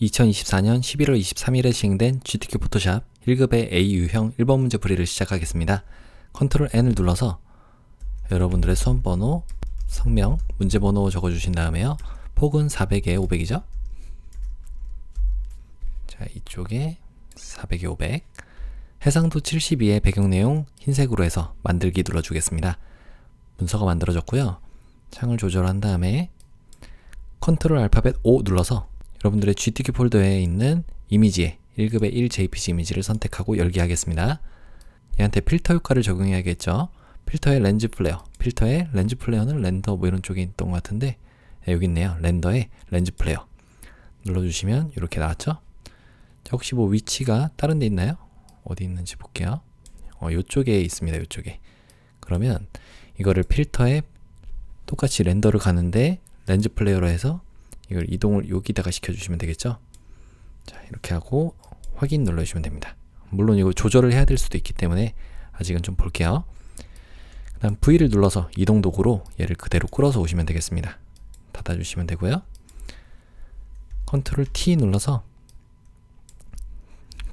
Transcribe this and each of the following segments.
2024년 11월 23일에 시행된 GTK 포토샵 1급의 A 유형 1번 문제 풀이를 시작하겠습니다. 컨트롤 N을 눌러서 여러분들의 수험번호, 성명, 문제번호 적어주신 다음에요. 폭은 400에 500이죠? 자, 이쪽에 400에 500. 해상도 72의 배경내용 흰색으로 해서 만들기 눌러주겠습니다. 문서가 만들어졌고요. 창을 조절한 다음에 컨트롤 알파벳 O 눌러서 여러분들의 GTK 폴더에 있는 이미지에 1급의 1 JPG 이미지를 선택하고 열기 하겠습니다. 얘한테 필터 효과를 적용해야겠죠. 필터의 렌즈 플레어, 필터의 렌즈 플레어는 렌더 뭐 이런 쪽에 있던 것 같은데 여기 있네요. 렌더의 렌즈 플레어 눌러주시면 이렇게 나왔죠. 자, 혹시 뭐 위치가 다른 데 있나요? 어디 있는지 볼게요. 요쪽에 있습니다. 요쪽에. 그러면 이거를 필터에 똑같이 렌더를 가는데 렌즈 플레이어로 해서 이걸 이동을 여기다가 시켜주시면 되겠죠. 자, 이렇게 하고 확인 눌러주시면 됩니다. 물론 이거 조절을 해야 될 수도 있기 때문에 아직은 좀 볼게요. 그 다음 V를 눌러서 이동 도구로 얘를 그대로 끌어서 오시면 되겠습니다. 닫아주시면 되고요. 컨트롤 T 눌러서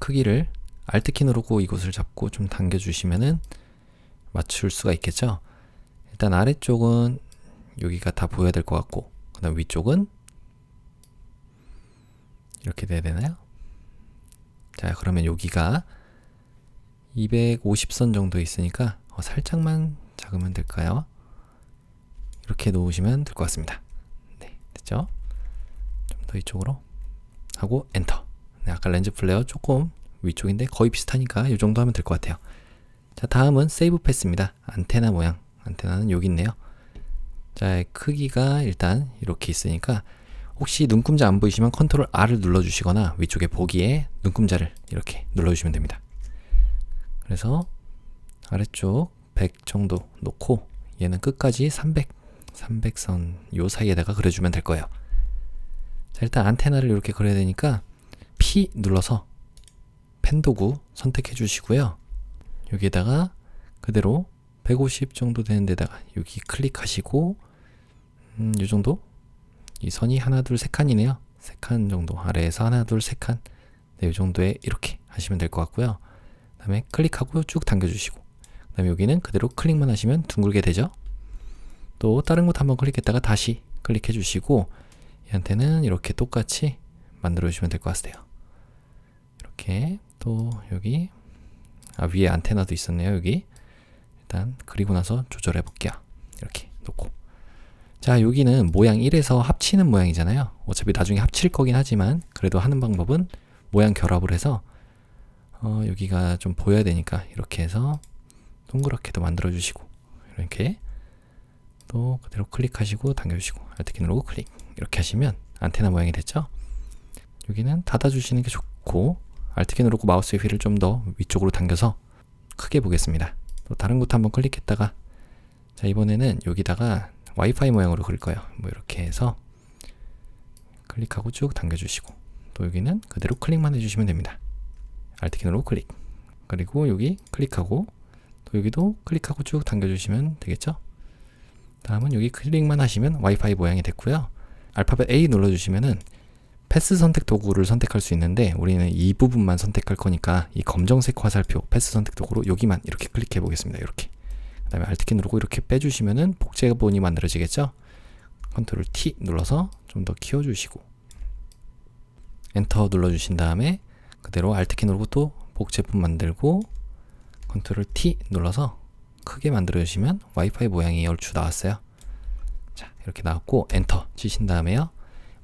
크기를 Alt키 누르고 이곳을 잡고 좀 당겨주시면은 맞출 수가 있겠죠. 일단 아래쪽은 여기가 다 보여야 될 것 같고, 그 다음 위쪽은 이렇게 돼야 되나요? 자, 그러면 여기가 250선 정도 있으니까 살짝만 작으면 될까요? 이렇게 놓으시면 될 것 같습니다. 네, 됐죠? 좀 더 이쪽으로 하고 엔터. 네, 아까 렌즈 플레어 조금 위쪽인데 거의 비슷하니까 이 정도 하면 될 것 같아요. 자, 다음은 세이브 패스입니다. 안테나 모양. 안테나는 여기 있네요. 자, 크기가 일단 이렇게 있으니까 혹시 눈금자 안 보이시면 컨트롤 R을 눌러주시거나 위쪽에 보기에 눈금자를 이렇게 눌러주시면 됩니다. 그래서 아래쪽 100 정도 놓고 얘는 끝까지 300선 요 사이에다가 그려주면 될 거예요. 자, 일단 안테나를 이렇게 그려야 되니까 P 눌러서 펜 도구 선택해 주시고요. 여기에다가 그대로 150 정도 되는 데다가 여기 클릭하시고 요 정도? 이 선이 하나 둘 세 칸이네요. 세 칸 정도 아래에서 하나 둘 세 칸. 네, 요 정도에 이렇게 하시면 될 것 같고요. 그 다음에 클릭하고 쭉 당겨주시고 그 다음에 여기는 그대로 클릭만 하시면 둥글게 되죠. 또 다른 곳 한번 클릭했다가 다시 클릭해 주시고 얘한테는 이렇게 똑같이 만들어 주시면 될 것 같아요. 이렇게 또 여기 위에 안테나도 있었네요. 여기 일단 그리고 나서 조절해 볼게요. 이렇게 놓고 자, 여기는 모양 1에서 합치는 모양이잖아요. 어차피 나중에 합칠 거긴 하지만 그래도 하는 방법은 모양 결합을 해서 여기가 좀 보여야 되니까 이렇게 해서 동그랗게도 만들어 주시고 이렇게 또 그대로 클릭하시고 당겨주시고 Alt키 누르고 클릭 이렇게 하시면 안테나 모양이 됐죠. 여기는 닫아 주시는 게 좋고 Alt키 누르고 마우스의 휠을 좀 더 위쪽으로 당겨서 크게 보겠습니다. 또 다른 곳 한번 클릭했다가 자, 이번에는 여기다가 와이파이 모양으로 그릴 거예요. 뭐 이렇게 해서 클릭하고 쭉 당겨주시고 또 여기는 그대로 클릭만 해주시면 됩니다. Alt키 누르고 클릭 그리고 여기 클릭하고 또 여기도 클릭하고 쭉 당겨주시면 되겠죠. 다음은 여기 클릭만 하시면 와이파이 모양이 됐고요. 알파벳 A 눌러주시면은 패스 선택 도구를 선택할 수 있는데 우리는 이 부분만 선택할 거니까 이 검정색 화살표 패스 선택 도구로 여기만 이렇게 클릭해 보겠습니다. 이렇게 그 다음에 Alt키 누르고 이렇게 빼주시면은 복제본이 만들어지겠죠. 컨트롤 T 눌러서 좀 더 키워주시고 엔터 눌러주신 다음에 그대로 Alt키 누르고 또 복제본 만들고 컨트롤 T 눌러서 크게 만들어주시면 와이파이 모양이 얼추 나왔어요. 자, 이렇게 나왔고 엔터 치신 다음에요.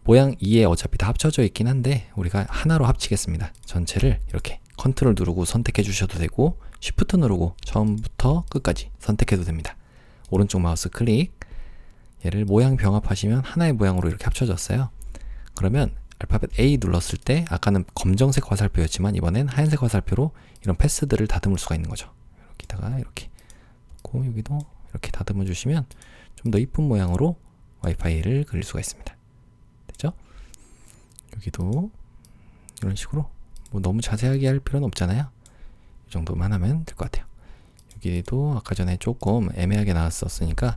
모양 2에 어차피 다 합쳐져 있긴 한데 우리가 하나로 합치겠습니다. 전체를 이렇게 컨트롤 누르고 선택해 주셔도 되고 쉬프트 누르고 처음부터 끝까지 선택해도 됩니다. 오른쪽 마우스 클릭 얘를 모양 병합하시면 하나의 모양으로 이렇게 합쳐졌어요. 그러면 알파벳 A 눌렀을 때 아까는 검정색 화살표였지만 이번엔 하얀색 화살표로 이런 패스들을 다듬을 수가 있는 거죠. 여기다가 이렇게 놓고 여기도 이렇게 다듬어 주시면 좀 더 이쁜 모양으로 와이파이를 그릴 수가 있습니다. 됐죠? 여기도 이런 식으로 뭐 너무 자세하게 할 필요는 없잖아요. 이 정도만 하면 될 것 같아요. 여기도 아까 전에 조금 애매하게 나왔었으니까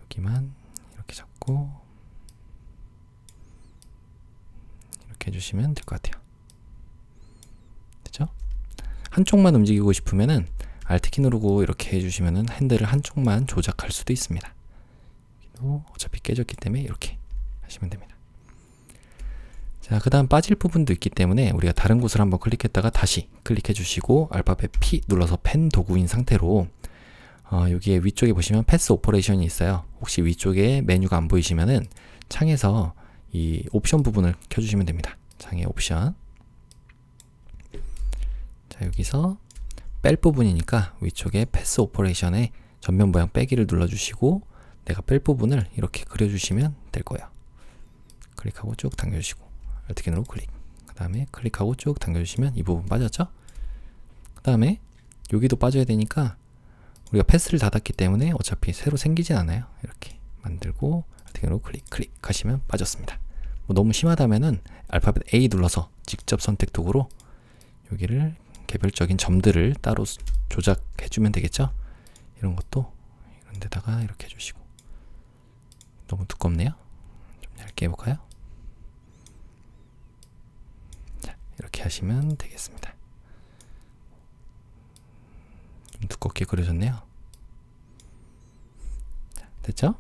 여기만 이렇게 잡고 이렇게 해주시면 될 것 같아요. 됐죠? 한쪽만 움직이고 싶으면은 Alt키 누르고 이렇게 해주시면은 핸들을 한쪽만 조작할 수도 있습니다. 어차피 깨졌기 때문에 이렇게 하시면 됩니다. 자, 그 다음 빠질 부분도 있기 때문에 우리가 다른 곳을 한번 클릭했다가 다시 클릭해 주시고 알파벳 P 눌러서 펜 도구인 상태로 여기에 위쪽에 보시면 패스 오퍼레이션이 있어요. 혹시 위쪽에 메뉴가 안 보이시면은 창에서 이 옵션 부분을 켜주시면 됩니다. 창의 옵션. 자, 여기서 뺄 부분이니까 위쪽에 패스 오퍼레이션에 전면 모양 빼기를 눌러주시고 내가 뺄 부분을 이렇게 그려주시면 될 거예요. 클릭하고 쭉 당겨주시고 Alt키 누르고 클릭. 그 다음에 클릭하고 쭉 당겨주시면 이 부분 빠졌죠? 그 다음에 여기도 빠져야 되니까 우리가 패스를 닫았기 때문에 어차피 새로 생기진 않아요. 이렇게 만들고 Alt키 누르고 클릭 하시면 빠졌습니다. 뭐 너무 심하다면은 알파벳 A 눌러서 직접 선택 도구로 여기를 개별적인 점들을 따로 조작해주면 되겠죠? 이런 것도 이런 데다가 이렇게 해주시고. 너무 두껍네요. 좀 얇게 해볼까요? 자, 이렇게 하시면 되겠습니다. 좀 두껍게 그려졌네요. 자, 됐죠?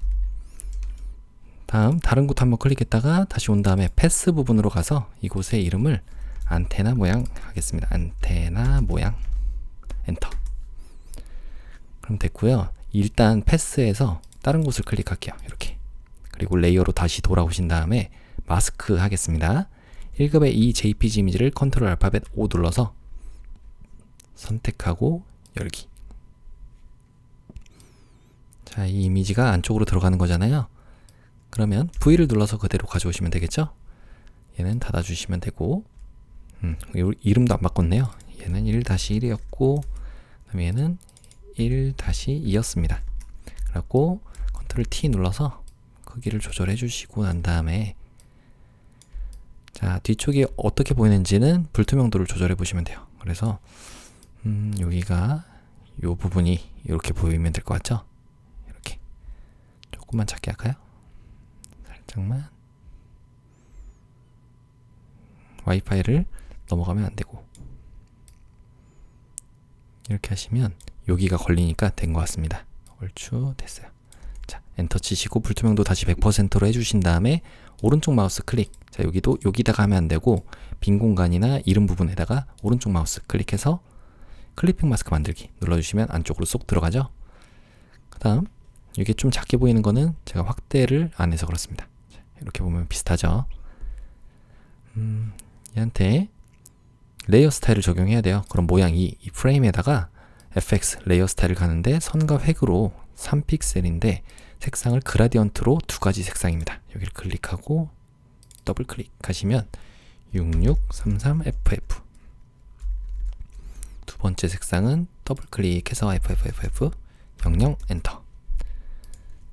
다음 다른 곳 한번 클릭했다가 다시 온 다음에 패스 부분으로 가서 이곳의 이름을 안테나 모양 하겠습니다. 안테나 모양 엔터. 그럼 됐고요. 일단 패스해서 다른 곳을 클릭할게요. 이렇게. 그리고 레이어로 다시 돌아오신 다음에 마스크 하겠습니다. 1급의 이 JPG 이미지를 컨트롤 알파벳 O 눌러서 선택하고 열기. 자, 이 이미지가 안쪽으로 들어가는 거잖아요. 그러면 V를 눌러서 그대로 가져오시면 되겠죠? 얘는 닫아주시면 되고 이름도 안 바꿨네요. 얘는 1-1이었고 그 다음에 얘는 1-2였습니다. 그래갖고 컨트롤 T 눌러서 크기를 조절해 주시고 난 다음에 자, 뒤쪽이 어떻게 보이는지는 불투명도를 조절해 보시면 돼요. 그래서 여기가 요 부분이 이렇게 보이면 될 것 같죠? 이렇게 조금만 작게 할까요? 살짝만. 와이파이를 넘어가면 안 되고 이렇게 하시면 여기가 걸리니까 된 것 같습니다. 얼추 됐어요. 자, 엔터 치시고 불투명도 다시 100%로 해주신 다음에 오른쪽 마우스 클릭. 자, 여기도 여기다가 하면 안 되고 빈 공간이나 이름 부분에다가 오른쪽 마우스 클릭해서 클리핑 마스크 만들기 눌러주시면 안쪽으로 쏙 들어가죠. 그 다음 이게 좀 작게 보이는 거는 제가 확대를 안 해서 그렇습니다. 자, 이렇게 보면 비슷하죠. 얘한테 레이어 스타일을 적용해야 돼요. 그럼 모양 이 프레임에다가 FX 레이어 스타일을 가는데 선과 획으로 3픽셀인데 색상을 그라디언트로 2가지 색상입니다. 여기를 클릭하고 더블 클릭하시면 6633FF. 두 번째 색상은 더블 클릭해서 FFFF 00 엔터.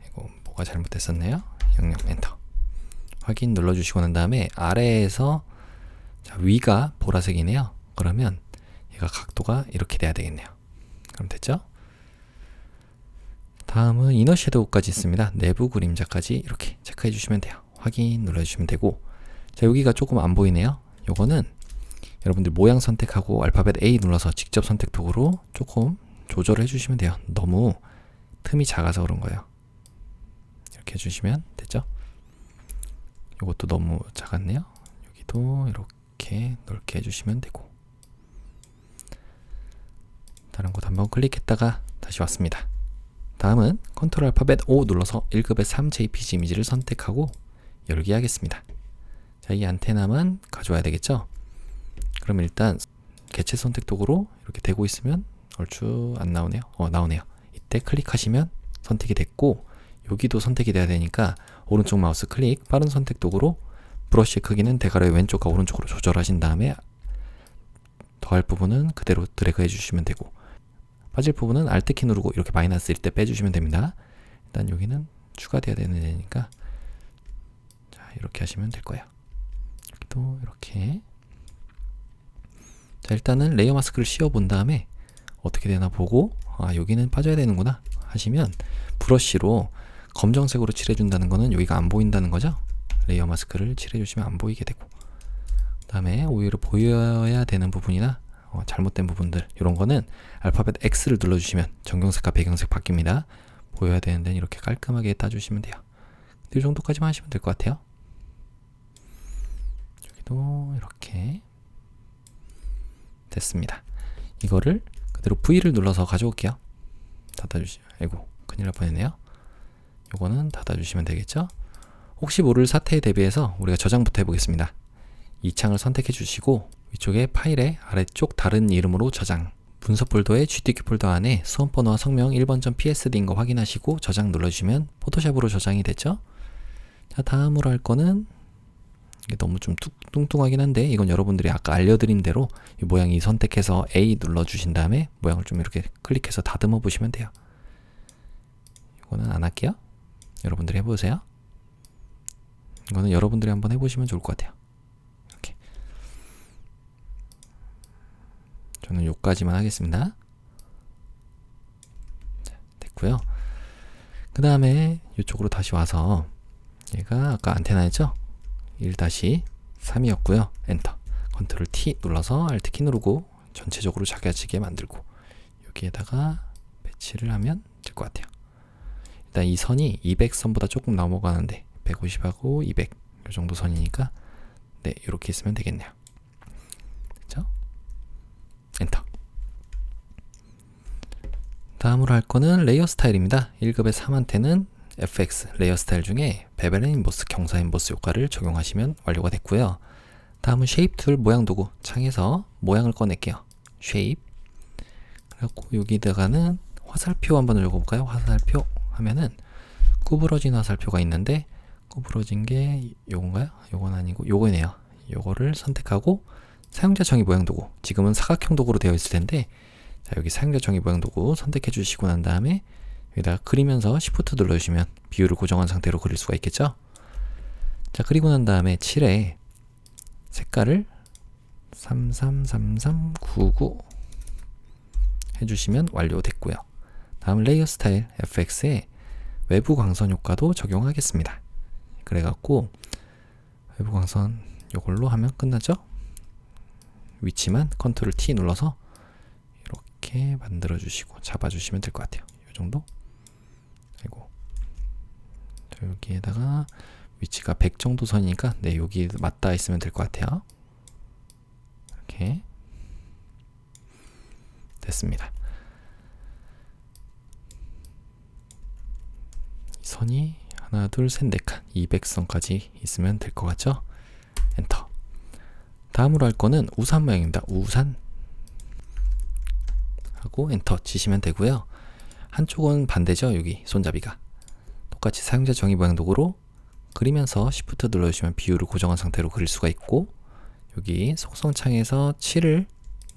이거 뭐가 잘못됐었네요. 00 엔터. 확인 눌러주시고 난 다음에 아래에서 자, 위가 보라색이네요. 그러면 얘가 각도가 이렇게 돼야 되겠네요. 그럼 됐죠? 다음은 이너 섀도우까지 있습니다. 내부 그림자까지 이렇게 체크해 주시면 돼요. 확인 눌러주시면 되고 자, 여기가 조금 안 보이네요. 요거는 여러분들 모양 선택하고 알파벳 A 눌러서 직접 선택 도구로 조금 조절해 주시면 돼요. 너무 틈이 작아서 그런 거예요. 이렇게 해주시면 됐죠? 요것도 너무 작았네요. 여기도 이렇게 넓게 해주시면 되고 다른 곳 한번 클릭했다가 다시 왔습니다. 다음은 컨트롤 알파벳 O 눌러서 1급의 3 JPG 이미지를 선택하고 열기 하겠습니다. 자, 이 안테나만 가져와야 되겠죠? 그럼 일단 개체 선택 도구로 이렇게 되고 있으면 얼추 안 나오네요. 나오네요. 이때 클릭하시면 선택이 됐고 여기도 선택이 돼야 되니까 오른쪽 마우스 클릭 빠른 선택 도구로 브러쉬의 크기는 대괄호의 왼쪽과 오른쪽으로 조절하신 다음에 더할 부분은 그대로 드래그 해주시면 되고 빠질 부분은 Alt키 누르고 이렇게 마이너스일 때 빼주시면 됩니다. 일단 여기는 추가돼야 되는 데니까 자, 이렇게 하시면 될 거예요. 여기도 이렇게 자, 일단은 레이어 마스크를 씌워 본 다음에 어떻게 되나 보고 여기는 빠져야 되는구나 하시면 브러쉬로 검정색으로 칠해준다는 거는 여기가 안 보인다는 거죠. 레이어 마스크를 칠해주시면 안 보이게 되고 다음에 오히려 보여야 되는 부분이나 잘못된 부분들, 이런 거는 알파벳 X를 눌러주시면 정경색과 배경색 바뀝니다. 보여야 되는 데는 이렇게 깔끔하게 따주시면 돼요. 이 정도까지만 하시면 될 것 같아요. 여기도 이렇게 됐습니다. 이거를 그대로 V를 눌러서 가져올게요. 닫아주시면, 아이고 큰일 날 뻔했네요. 요거는 닫아주시면 되겠죠. 혹시 모를 사태에 대비해서 우리가 저장부터 해보겠습니다. 이 창을 선택해 주시고 위쪽에 파일의 아래쪽 다른 이름으로 저장, 문서 폴더의 GDQ 폴더 안에 수험번호와 성명 1번.psd인 거 확인하시고 저장 눌러주시면 포토샵으로 저장이 됐죠. 자, 다음으로 할 거는, 이게 너무 좀 뚱뚱하긴 한데 이건 여러분들이 아까 알려드린 대로 이 모양 선택해서 A 눌러주신 다음에 모양을 좀 이렇게 클릭해서 다듬어 보시면 돼요. 이거는 안 할게요. 여러분들이 해보세요. 이거는 여러분들이 한번 해보시면 좋을 것 같아요. 이렇게 저는 요까지만 하겠습니다. 자, 됐고요. 그 다음에 이쪽으로 다시 와서, 얘가 아까 안테나였죠? 1-3이었고요. 엔터. 컨트롤 T 눌러서 Alt 키 누르고 전체적으로 작아지게 만들고 여기에다가 배치를 하면 될 것 같아요. 일단 이 선이 200선보다 조금 넘어가는데 150하고 200 이 정도 선이니까 네, 이렇게 있으면 되겠네요. 그렇죠? 엔터. 다음으로 할 거는 레이어 스타일입니다. 1급의 3한테는 FX 레이어 스타일 중에 베벨 앤 임보스, 경사 임보스 효과를 적용하시면 완료가 됐고요. 다음은 쉐입 툴 모양 도구 창에서 모양을 꺼낼게요. 쉐입. 그래갖고 여기다가는 화살표 한번 읽어볼까요? 화살표 하면은 구부러진 화살표가 있는데, 구부러진 게 요건가요? 요건 아니고 요거네요. 요거를 선택하고 사용자 정의 모양 도구, 지금은 사각형 도구로 되어 있을 텐데, 자, 여기 사용자 정의 모양 도구 선택해 주시고 난 다음에 여기다가 그리면서 Shift 눌러주시면 비율을 고정한 상태로 그릴 수가 있겠죠. 자, 그리고 난 다음에 7에 색깔을 333399 해주시면 완료됐고요. 다음 레이어 스타일 FX에 외부 광선 효과도 적용하겠습니다. 그래갖고 외부 광선 요걸로 하면 끝나죠. 위치만 컨트롤 T 눌러서 이렇게 만들어 주시고 잡아 주시면 될 것 같아요. 이 정도. 아이고, 여기에다가 위치가 100 정도 선이니까 네, 여기 맞닿아 있으면 될 것 같아요. 이렇게 됐습니다. 이 선이 하나, 둘, 셋, 네 칸, 200선까지 있으면 될 것 같죠? 엔터. 다음으로 할 거는 우산 모양입니다. 우산 하고 엔터 치시면 되고요. 한쪽은 반대죠. 여기 손잡이가 똑같이 사용자 정의 모양 도구로 그리면서 Shift 눌러주시면 비율을 고정한 상태로 그릴 수가 있고, 여기 속성 창에서 7을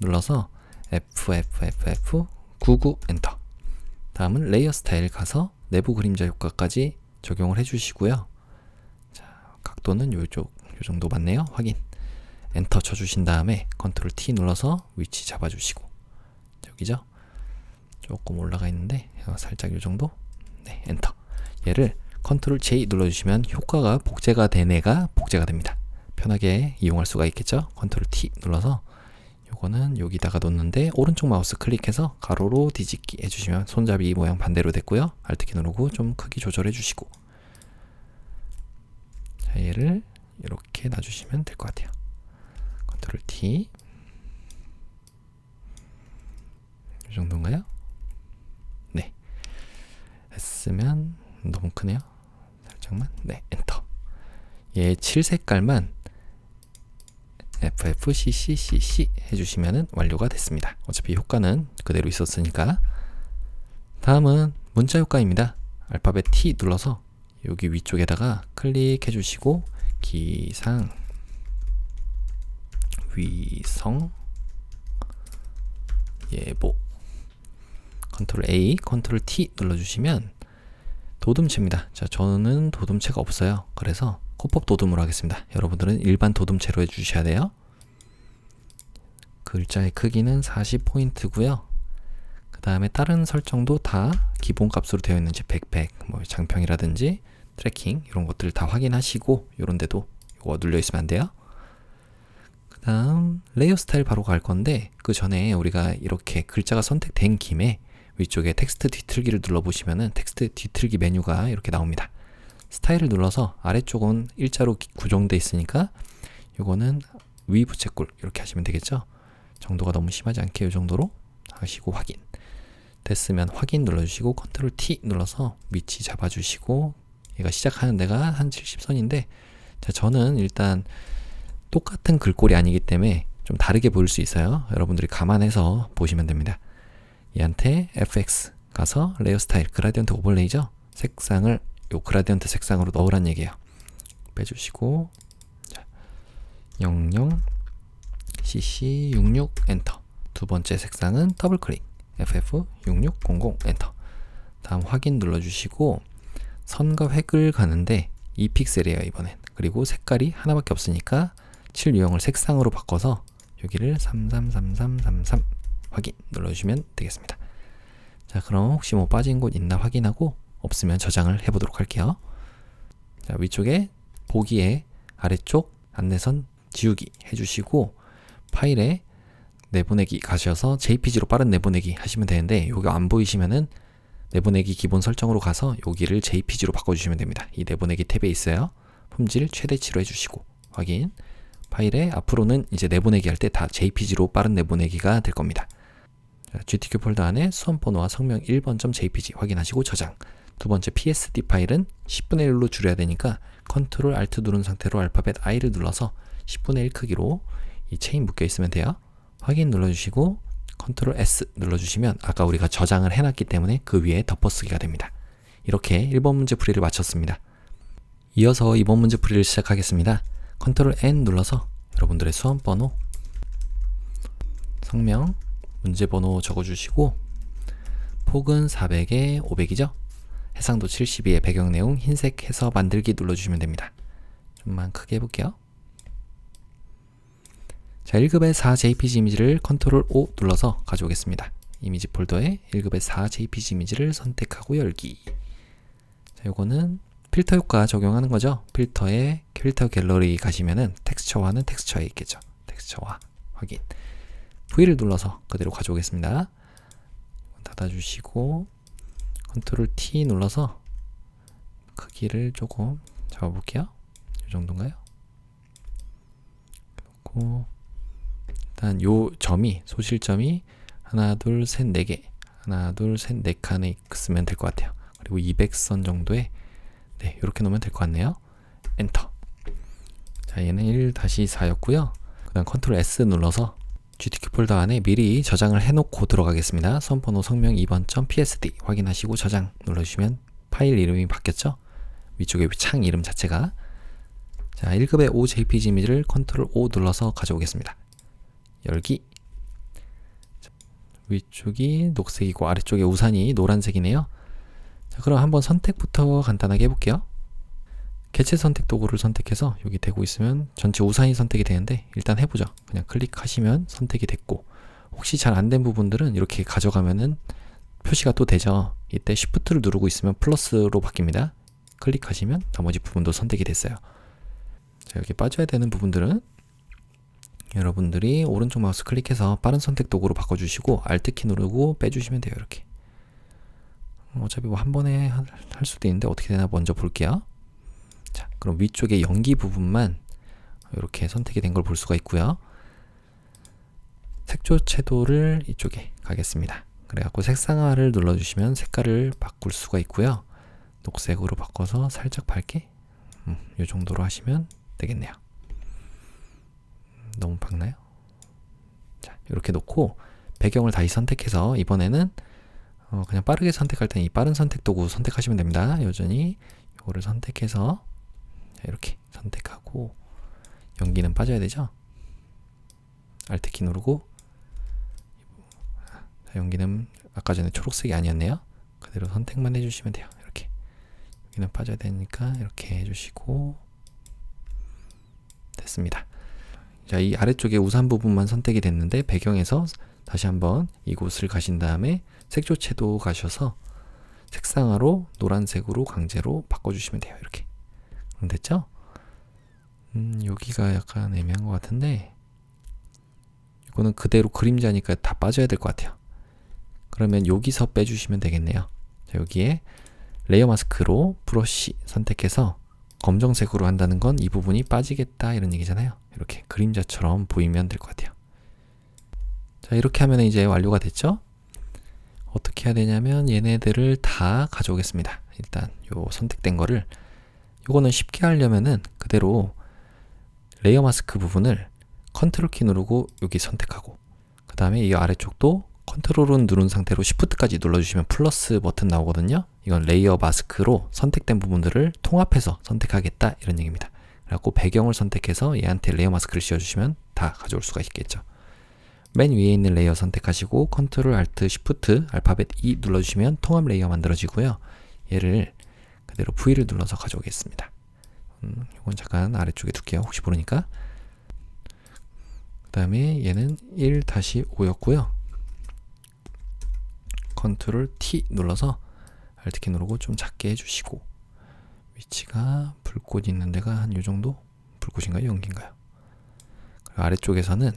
눌러서 FFFF99 엔터. 다음은 레이어 스타일 가서 내부 그림자 효과까지 적용을 해주시고요. 자, 각도는 요 정도 맞네요. 확인. 엔터 쳐주신 다음에 컨트롤 T 눌러서 위치 잡아주시고, 여기죠? 조금 올라가 있는데 살짝 요 정도? 네, 엔터. 얘를 컨트롤 J 눌러주시면 효과가 복제가 된 애가 복제가 됩니다. 편하게 이용할 수가 있겠죠? 컨트롤 T 눌러서 요거는 여기다가 놓는데 오른쪽 마우스 클릭해서 가로로 뒤집기 해주시면 손잡이 모양 반대로 됐고요. Alt 키 누르고 좀 크기 조절해 주시고, 자, 얘를 이렇게 놔주시면 될 것 같아요. 컨트롤 T. 이 정도인가요? 네, 했으면 너무 크네요. 살짝만. 네, 엔터. 얘 7색깔만 FFCCCC 해주시면 완료가 됐습니다. 어차피 효과는 그대로 있었으니까. 다음은 문자 효과입니다. 알파벳 T 눌러서 여기 위쪽에다가 클릭해 주시고 기상 위성 예보 컨트롤 A 컨트롤 T 눌러주시면 도둠체입니다. 자, 저는 도둠체가 없어요. 그래서 코법 도둠으로 하겠습니다. 여러분들은 일반 도둠체로 해주셔야 돼요. 글자의 크기는 40포인트고요. 그 다음에 다른 설정도 다 기본 값으로 되어 있는지 백팩, 뭐 장평이라든지 트래킹 이런 것들을 다 확인하시고, 이런 데도 이거 눌려 있으면 안 돼요. 다음 레이어 스타일 바로 갈 건데 그 전에 우리가 이렇게 글자가 선택된 김에 위쪽에 텍스트 뒤틀기를 눌러보시면은 텍스트 뒤틀기 메뉴가 이렇게 나옵니다. 스타일을 눌러서 아래쪽은 일자로 구성되어 있으니까 요거는 위 부채꼴 이렇게 하시면 되겠죠. 정도가 너무 심하지 않게 이 정도로 하시고 확인. 됐으면 확인 눌러주시고 컨트롤 T 눌러서 위치 잡아주시고 얘가 시작하는 데가 한 70선인데 자, 저는 일단 똑같은 글꼴이 아니기 때문에 좀 다르게 보일 수 있어요. 여러분들이 감안해서 보시면 됩니다. 얘한테 FX 가서 레이어 스타일 그라디언트 오버레이죠. 색상을 요 그라디언트 색상으로 넣으란 얘기예요. 빼주시고 자, 00 CC 66 엔터. 두 번째 색상은 더블 클릭 FF 6600 엔터. 다음 확인 눌러주시고 선과 획을 가는데 2픽셀이에요 이번엔. 그리고 색깔이 하나밖에 없으니까 7 유형을 색상으로 바꿔서 여기를 333333 확인 눌러주시면 되겠습니다. 자, 그럼 혹시 뭐 빠진 곳 있나 확인하고 없으면 저장을 해보도록 할게요. 자, 위쪽에 보기에 아래쪽 안내선 지우기 해주시고 파일에 내보내기 가셔서 JPG로 빠른 내보내기 하시면 되는데 여기 안 보이시면은 내보내기 기본 설정으로 가서 여기를 JPG로 바꿔주시면 됩니다. 이 내보내기 탭에 있어요. 품질 최대치로 해주시고 확인. 파일에 앞으로는 이제 내보내기 할 때 다 JPG로 빠른 내보내기가 될 겁니다. 자, GTK 폴더 안에 수험번호와 성명 1번.jpg 확인하시고 저장. 두 번째 PSD 파일은 10분의 1로 줄여야 되니까 컨트롤 Alt 누른 상태로 알파벳 I를 눌러서 10분의 1 크기로 이 체인 묶여 있으면 돼요. 확인 눌러주시고 컨트롤 S 눌러주시면 아까 우리가 저장을 해놨기 때문에 그 위에 덮어쓰기가 됩니다. 이렇게 1번 문제 풀이를 마쳤습니다. 이어서 2번 문제 풀이를 시작하겠습니다. 컨트롤 N 눌러서 여러분들의 수험번호, 성명, 문제번호 적어주시고 폭은 400에 500이죠? 해상도 72에 배경내용 흰색 해서 만들기 눌러주시면 됩니다. 좀만 크게 해볼게요. 자, 1급의 4 JPG 이미지를 컨트롤 O 눌러서 가져오겠습니다. 이미지 폴더에 1급의 4 JPG 이미지를 선택하고 열기. 자, 요거는 필터 효과 적용하는 거죠. 필터에 필터 갤러리 가시면은 텍스처화는 텍스처에 있겠죠. 텍스처화 확인. V를 눌러서 그대로 가져오겠습니다. 닫아주시고 컨트롤 T 눌러서 크기를 조금 잡아볼게요. 이 정도인가요? 그리고 일단 요 점이 소실점이 하나 둘 셋 네 개 하나 둘 셋 네 칸에 있으면 될 것 같아요. 그리고 200선 정도에 네, 이렇게 놓으면 될 것 같네요. 엔터. 자, 얘는 1-4였고요. 그 다음 컨트롤 S 눌러서 GTK 폴더 안에 미리 저장을 해놓고 들어가겠습니다. 수험번호 성명 2번.psd 확인하시고 저장 눌러주시면 파일 이름이 바뀌었죠? 위쪽에 창 이름 자체가. 자, 1급의 5 JPG 이미지를 컨트롤 O 눌러서 가져오겠습니다. 열기. 자, 위쪽이 녹색이고 아래쪽에 우산이 노란색이네요. 자, 그럼 한번 선택부터 간단하게 해볼게요. 개체 선택 도구를 선택해서 여기 되고 있으면 전체 우산이 선택이 되는데 일단 해보죠. 그냥 클릭하시면 선택이 됐고 혹시 잘 안 된 부분들은 이렇게 가져가면은 표시가 또 되죠. 이때 Shift를 누르고 있으면 플러스로 바뀝니다. 클릭하시면 나머지 부분도 선택이 됐어요. 자, 여기 빠져야 되는 부분들은 여러분들이 오른쪽 마우스 클릭해서 빠른 선택 도구로 바꿔주시고 Alt키 누르고 빼주시면 돼요. 이렇게. 어차피 뭐 한 번에 할 수도 있는데 어떻게 되나 먼저 볼게요. 자, 그럼 위쪽에 연기 부분만 이렇게 선택이 된 걸 볼 수가 있고요. 색조 채도를 이쪽에 가겠습니다. 그래갖고 색상화를 눌러주시면 색깔을 바꿀 수가 있고요. 녹색으로 바꿔서 살짝 밝게 이 정도로 하시면 되겠네요. 너무 밝나요? 자, 이렇게 놓고 배경을 다시 선택해서 이번에는 그냥 빠르게 선택할 때는 이 빠른 선택 도구 선택하시면 됩니다. 여전히 이거를 선택해서 이렇게 선택하고 연기는 빠져야 되죠. Alt키 누르고 연기는 아까 전에 초록색이 아니었네요. 그대로 선택만 해주시면 돼요. 이렇게 여기는 빠져야 되니까 이렇게 해주시고 됐습니다. 자, 이 아래쪽에 우산 부분만 선택이 됐는데 배경에서 다시 한번 이곳을 가신 다음에 색조 채도 가셔서 색상화로 노란색으로 강제로 바꿔주시면 돼요. 이렇게. 그럼 됐죠? 여기가 약간 애매한 것 같은데 이거는 그대로 그림자니까 다 빠져야 될 것 같아요. 그러면 여기서 빼주시면 되겠네요. 자, 여기에 레이어 마스크로 브러쉬 선택해서 검정색으로 한다는 건 이 부분이 빠지겠다 이런 얘기잖아요. 이렇게 그림자처럼 보이면 될 것 같아요. 자, 이렇게 하면 이제 완료가 됐죠? 어떻게 해야 되냐면 얘네들을 다 가져오겠습니다. 일단 요 선택된 거를, 요거는 쉽게 하려면은 그대로 레이어 마스크 부분을 컨트롤 키 누르고 여기 선택하고, 그 다음에 이 아래쪽도 컨트롤은 누른 상태로 시프트까지 눌러주시면 플러스 버튼 나오거든요. 이건 레이어 마스크로 선택된 부분들을 통합해서 선택하겠다 이런 얘기입니다. 그래갖고 배경을 선택해서 얘한테 레이어 마스크를 씌워주시면 다 가져올 수가 있겠죠. 맨 위에 있는 레이어 선택하시고 컨트롤 알트 시프트 알파벳 E 눌러주시면 통합 레이어 만들어지고요. 얘를 그대로 V를 눌러서 가져오겠습니다. 이건 잠깐 아래쪽에 둘게요. 혹시 모르니까. 그 다음에 얘는 1-5였고요. 컨트롤 T 눌러서 알트키 누르고 좀 작게 해주시고, 위치가 불꽃 있는 데가 한 요정도? 불꽃인가요? 연기인가요? 그리고 아래쪽에서는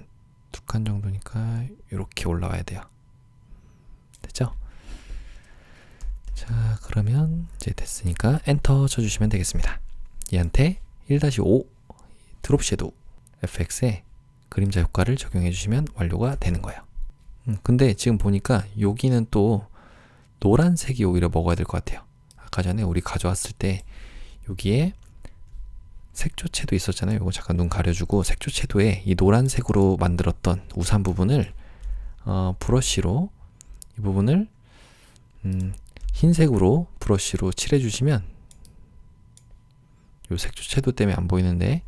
2칸 정도니까 이렇게 올라와야 돼요. 됐죠? 자, 그러면 이제 됐으니까 엔터 쳐주시면 되겠습니다. 얘한테 1-5 드롭 섀도우 FX에 그림자 효과를 적용해 주시면 완료가 되는 거예요. 근데 지금 보니까 여기는 또 노란색이 오히려 먹어야 될 것 같아요. 아까 전에 우리 가져왔을 때 여기에 색조채도 있었잖아요. 이거 잠깐 눈 가려주고, 색조채도에 이 노란색으로 만들었던 우산 부분을 브러쉬로 이 부분을 흰색으로 브러쉬로 칠해주시면, 요 색조채도 때문에 안 보이는데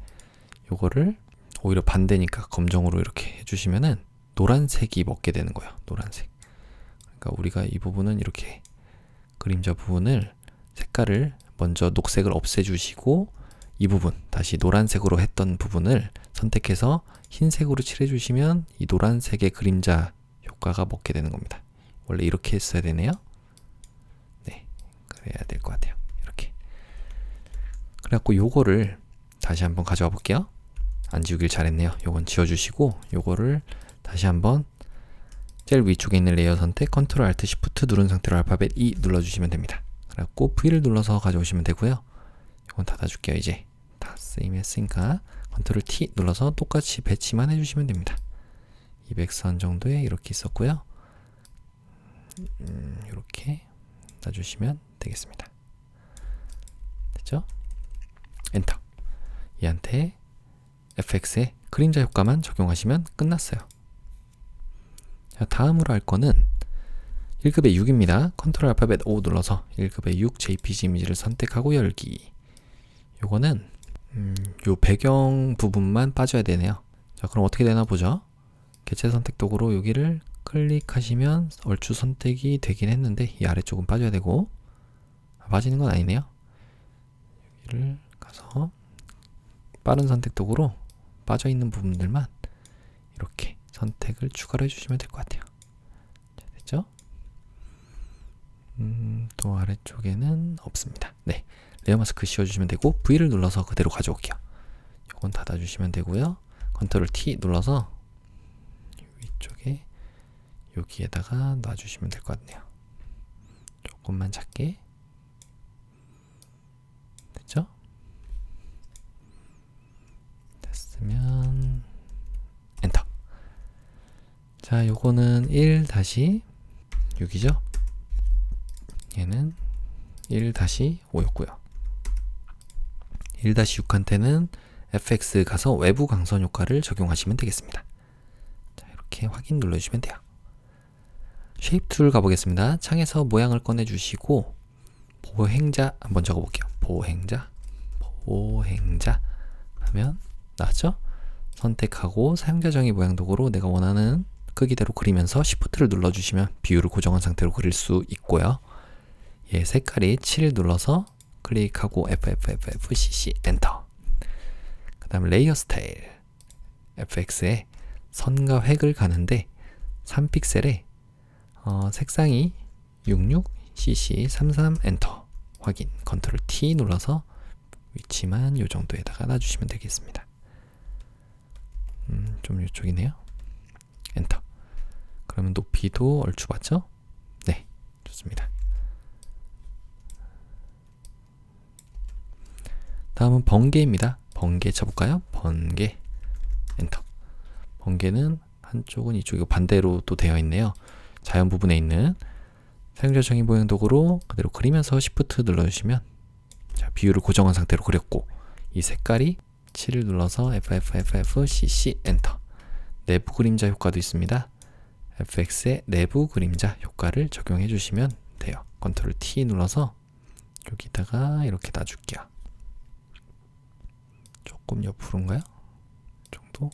요거를 오히려 반대니까 검정으로 이렇게 해주시면은 노란색이 먹게 되는 거예요. 노란색. 그러니까 우리가 이 부분은 이렇게 그림자 부분을 색깔을 먼저 녹색을 없애주시고, 이 부분 다시 노란색으로 했던 부분을 선택해서 흰색으로 칠해주시면 이 노란색의 그림자 효과가 먹게 되는 겁니다. 원래 이렇게 했어야 되네요. 네, 그래야 될 것 같아요. 이렇게. 그래갖고 요거를 다시 한번 가져와 볼게요. 안 지우길 잘했네요. 요건 지워주시고, 요거를 다시 한번 제일 위쪽에 있는 레이어 선택 컨트롤 알트 시프트 누른 상태로 알파벳 E 눌러주시면 됩니다. 그래갖고 V를 눌러서 가져오시면 되고요. 이건 닫아줄게요. 이제 다 쓰임했으니까 컨트롤 T 눌러서 똑같이 배치만 해주시면 됩니다. 200선 정도에 이렇게 있었고요. 이렇게 놔주시면 되겠습니다. 됐죠? 엔터. 얘한테 FX에 그림자 효과만 적용하시면 끝났어요. 자, 다음으로 할 거는 1급의 6입니다. 컨트롤 알파벳 O 눌러서 1급의 6 JPG 이미지를 선택하고 열기. 요거는 요 배경 부분만 빠져야 되네요. 자, 그럼 어떻게 되나 보죠. 개체 선택 도구로 여기를 클릭하시면 얼추 선택이 되긴 했는데 이 아래쪽은 빠져야 되고, 빠지는 건 아니네요. 여기를 가서 빠른 선택 도구로 빠져있는 부분들만 이렇게 선택을 추가를 해주시면 될 것 같아요. 자, 됐죠? 또 아래쪽에는 없습니다. 네, 레이어 마스크 씌워주시면 되고 V를 눌러서 그대로 가져올게요. 이건 닫아주시면 되고요. 컨트롤 T 눌러서 위쪽에 여기에다가 놔주시면 될 것 같네요. 조금만 작게. 됐죠? 됐으면 엔터. 자, 요거는 1-6이죠? 얘는 1-5였고요. 1-6한테는 FX 가서 외부 광선 효과를 적용하시면 되겠습니다. 자, 이렇게 확인 눌러주시면 돼요. 쉐입 툴 가보겠습니다. 창에서 모양을 꺼내주시고 보행자 한번 적어볼게요. 보행자 하면 나왔죠? 선택하고 사용자 정의 모양 도구로 내가 원하는 크기대로 그리면서 Shift를 눌러주시면 비율을 고정한 상태로 그릴 수 있고요. 얘 색깔이 7 눌러서 클릭하고 FFFFCC 엔터. 그 다음 레이어 스타일 FX에 선과 획을 가는데 3픽셀에 색상이 66cc33 엔터 확인. 컨트롤 T 눌러서 위치만 요 정도에다가 놔주시면 되겠습니다. 좀 이쪽이네요. 그러면 높이도 얼추 맞죠? 네, 좋습니다. 다음은 번개입니다. 번개 쳐볼까요? 번개, 엔터. 번개는 한쪽은 이쪽이고 반대로 또 되어 있네요. 자연 부분에 있는 사용자 정의 모양 도구로 그대로 그리면서 Shift 눌러주시면, 자, 비율을 고정한 상태로 그렸고, 이 색깔이 7을 눌러서 FFFFCC 엔터. 내부 그림자 효과도 있습니다. FX의 내부 그림자 효과를 적용해 주시면 돼요. 컨트롤 T 눌러서 여기다가 이렇게 놔줄게요. 조금 옆으로인가요? 이 정도.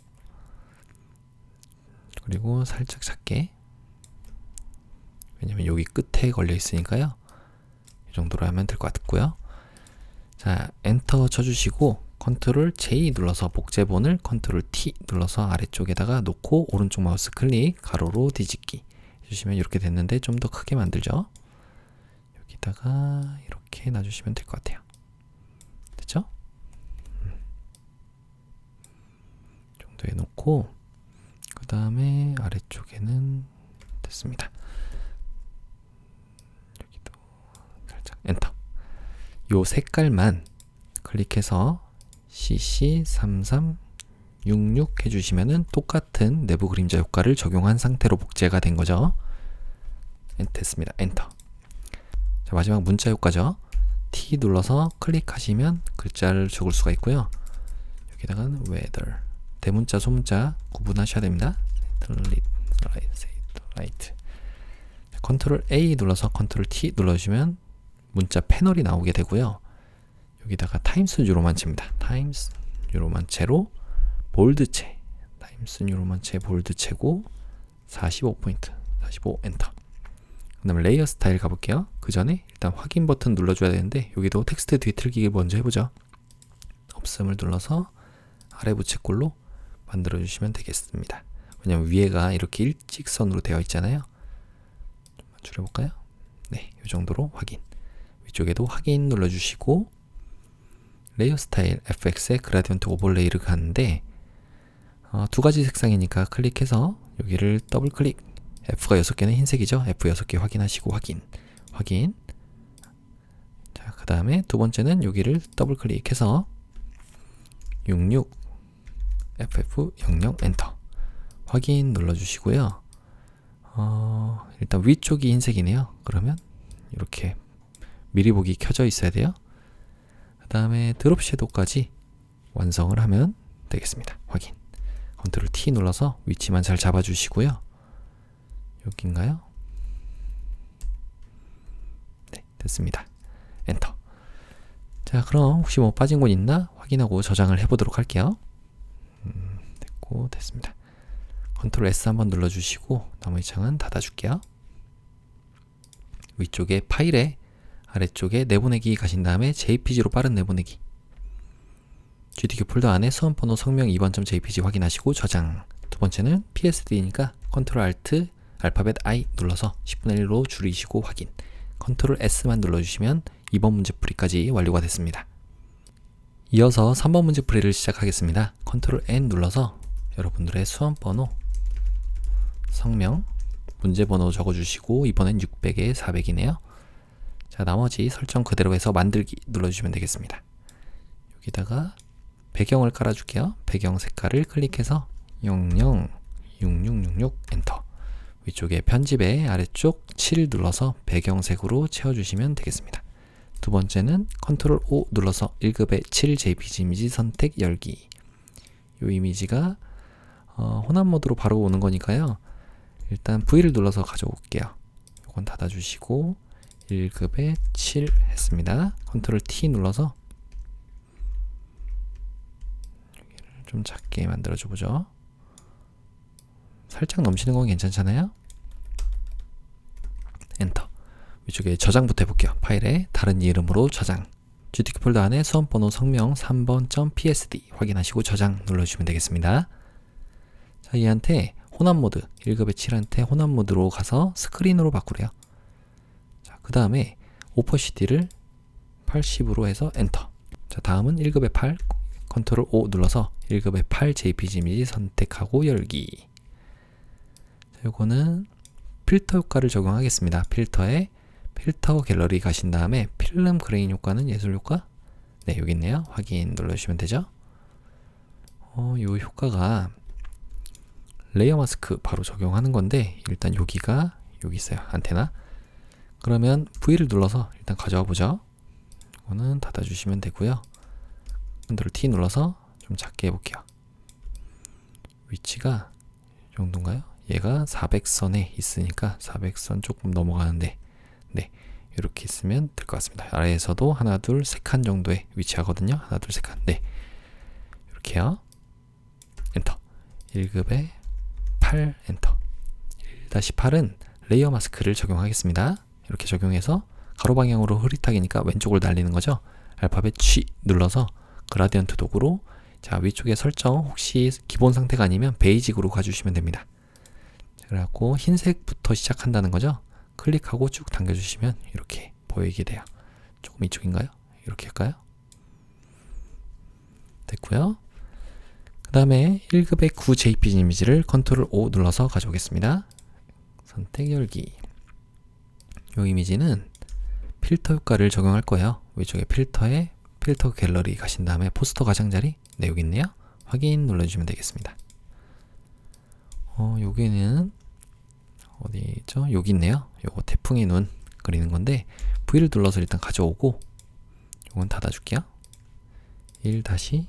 그리고 살짝 작게, 왜냐면 여기 끝에 걸려 있으니까요. 이 정도로 하면 될 것 같고요. 자, 엔터 쳐주시고 컨트롤 J 눌러서 복제본을 컨트롤 T 눌러서 아래쪽에다가 놓고 오른쪽 마우스 클릭 가로로 뒤집기 해주시면 이렇게 됐는데, 좀 더 크게 만들죠. 여기다가 이렇게 놔주시면 될 것 같아요. 됐죠? 이 정도에 놓고 그 다음에 아래쪽에는 됐습니다. 여기도 살짝 엔터. 요 색깔만 클릭해서 CC3366 해주시면은 똑같은 내부 그림자 효과를 적용한 상태로 복제가 된 거죠. 됐습니다. 엔터. 자, 마지막 문자 효과죠. T 눌러서 클릭하시면 글자를 적을 수가 있고요. 여기다가는 weather, 대문자 소문자 구분하셔야 됩니다. 라이트. 컨트롤 A 눌러서 컨트롤 T 눌러주시면 문자 패널이 나오게 되고요. 여기다가 타임스 뉴로만체입니다. 타임스 뉴로만체로 볼드체, 타임스 뉴로만체 볼드체고 45포인트, 45 엔터. 그 다음에 레이어 스타일 가볼게요. 그 전에 일단 확인 버튼 눌러줘야 되는데, 여기도 텍스트 뒤틀기기 먼저 해보죠. 없음을 눌러서 아래 부채꼴로 만들어주시면 되겠습니다. 왜냐면 위에가 이렇게 일직선으로 되어 있잖아요. 좀만 줄여볼까요? 네, 이 정도로 확인. 위쪽에도 확인 눌러주시고, 레이어 스타일 FX의 그라디언트 오버레이를 가는데, 두 가지 색상이니까 클릭해서 여기를 더블 클릭, F가 6개는 흰색이죠. F 6개 확인하시고 확인. 자, 그 다음에 두 번째는 여기를 더블 클릭해서 66 FF00 엔터 확인 눌러주시고요. 일단 위쪽이 흰색이네요. 그러면 이렇게 미리 보기 켜져 있어야 돼요. 그 다음에 드롭 섀도우까지 완성을 하면 되겠습니다. 확인. 컨트롤 T 눌러서 위치만 잘 잡아주시고요. 여기인가요? 네, 됐습니다. 엔터. 자, 그럼 혹시 뭐 빠진 곳 있나 확인하고 저장을 해보도록 할게요. 됐고, 됐습니다. 컨트롤 S 한번 눌러주시고 나머지 창은 닫아줄게요. 위쪽에 파일에 아래쪽에 내보내기 가신 다음에 JPG로 빠른 내보내기, GDQ 폴더 안에 수험번호 성명 2번.jpg 확인하시고 저장. 두 번째는 PSD니까 컨트롤 Alt 알파벳 I 눌러서 10분의 1로 줄이시고 확인. 컨트롤 S만 눌러주시면 2번 문제풀이까지 완료가 됐습니다. 이어서 3번 문제풀이를 시작하겠습니다. 컨트롤 N 눌러서 여러분들의 수험번호, 성명, 문제번호 적어주시고 이번엔 600에 400이네요. 자, 나머지 설정 그대로 해서 만들기 눌러주시면 되겠습니다. 여기다가 배경을 깔아줄게요. 배경 색깔을 클릭해서 006666 엔터. 위쪽에 편집에 아래쪽 7 눌러서 배경색으로 채워주시면 되겠습니다. 두 번째는 컨트롤 O 눌러서 1급의 7 JPG 이미지 선택 열기. 이 이미지가 혼합 모드로 바로 오는 거니까요. 일단 V를 눌러서 가져올게요. 이건 닫아주시고 1급에 7 했습니다. 컨트롤 T 눌러서 여기를 좀 작게 만들어줘 보죠. 살짝 넘치는 건 괜찮잖아요. 엔터. 위쪽에 저장부터 해볼게요. 파일에 다른 이름으로 저장. GDQ 폴더 안에 수험번호 성명 3번.psd 확인하시고 저장 눌러주시면 되겠습니다. 자, 얘한테 혼합 모드 1급의 7한테 혼합 모드로 가서 스크린으로 바꾸래요. 자, 그 다음에 오퍼시티를 80으로 해서 엔터. 자, 다음은 1급의 8 컨트롤 O 눌러서 1급의 8 JPG 이미지 선택하고 열기. 자, 요거는 필터 효과를 적용하겠습니다. 필터에 필터 갤러리 가신 다음에 필름 그레인 효과는 예술 효과? 네, 여기 있네요. 확인 눌러주시면 되죠. 이 효과가 레이어 마스크 바로 적용하는 건데, 일단 여기가 여기 있어요. 안테나. 그러면 V를 눌러서 일단 가져와 보죠. 이거는 닫아주시면 되고요. 컨트롤 T 눌러서 좀 작게 해볼게요. 위치가 이 정도인가요? 얘가 400선에 있으니까 400선 조금 넘어가는데, 네, 이렇게 있으면 될 것 같습니다. 아래에서도 하나, 둘, 세 칸 정도에 위치하거든요. 하나, 둘, 세 칸. 네, 이렇게요. 엔터. 1급에 8 엔터. 1-8은 레이어 마스크를 적용하겠습니다. 이렇게 적용해서 가로 방향으로 흐릿하게니까 왼쪽을 날리는 거죠. 알파벳 G 눌러서 그라디언트 도구로, 자, 위쪽에 설정 혹시 기본 상태가 아니면 베이직으로 가주시면 됩니다. 그래갖고 흰색부터 시작한다는 거죠. 클릭하고 쭉 당겨주시면 이렇게 보이게 돼요. 조금 이쪽인가요? 이렇게 할까요? 됐고요. 그 다음에 1급의 9 JPG 이미지를 컨트롤 O 눌러서 가져오겠습니다. 선택 열기. 이 이미지는 필터 효과를 적용할 거예요. 위쪽에 필터에 필터 갤러리 가신 다음에 포스터 가장자리, 네, 여기 있네요. 확인 눌러주시면 되겠습니다. 여기는 어디 있죠? 여기 있네요. 요거 태풍의 눈 그리는 건데, V를 눌러서 일단 가져오고, 요건 닫아줄게요. 1-9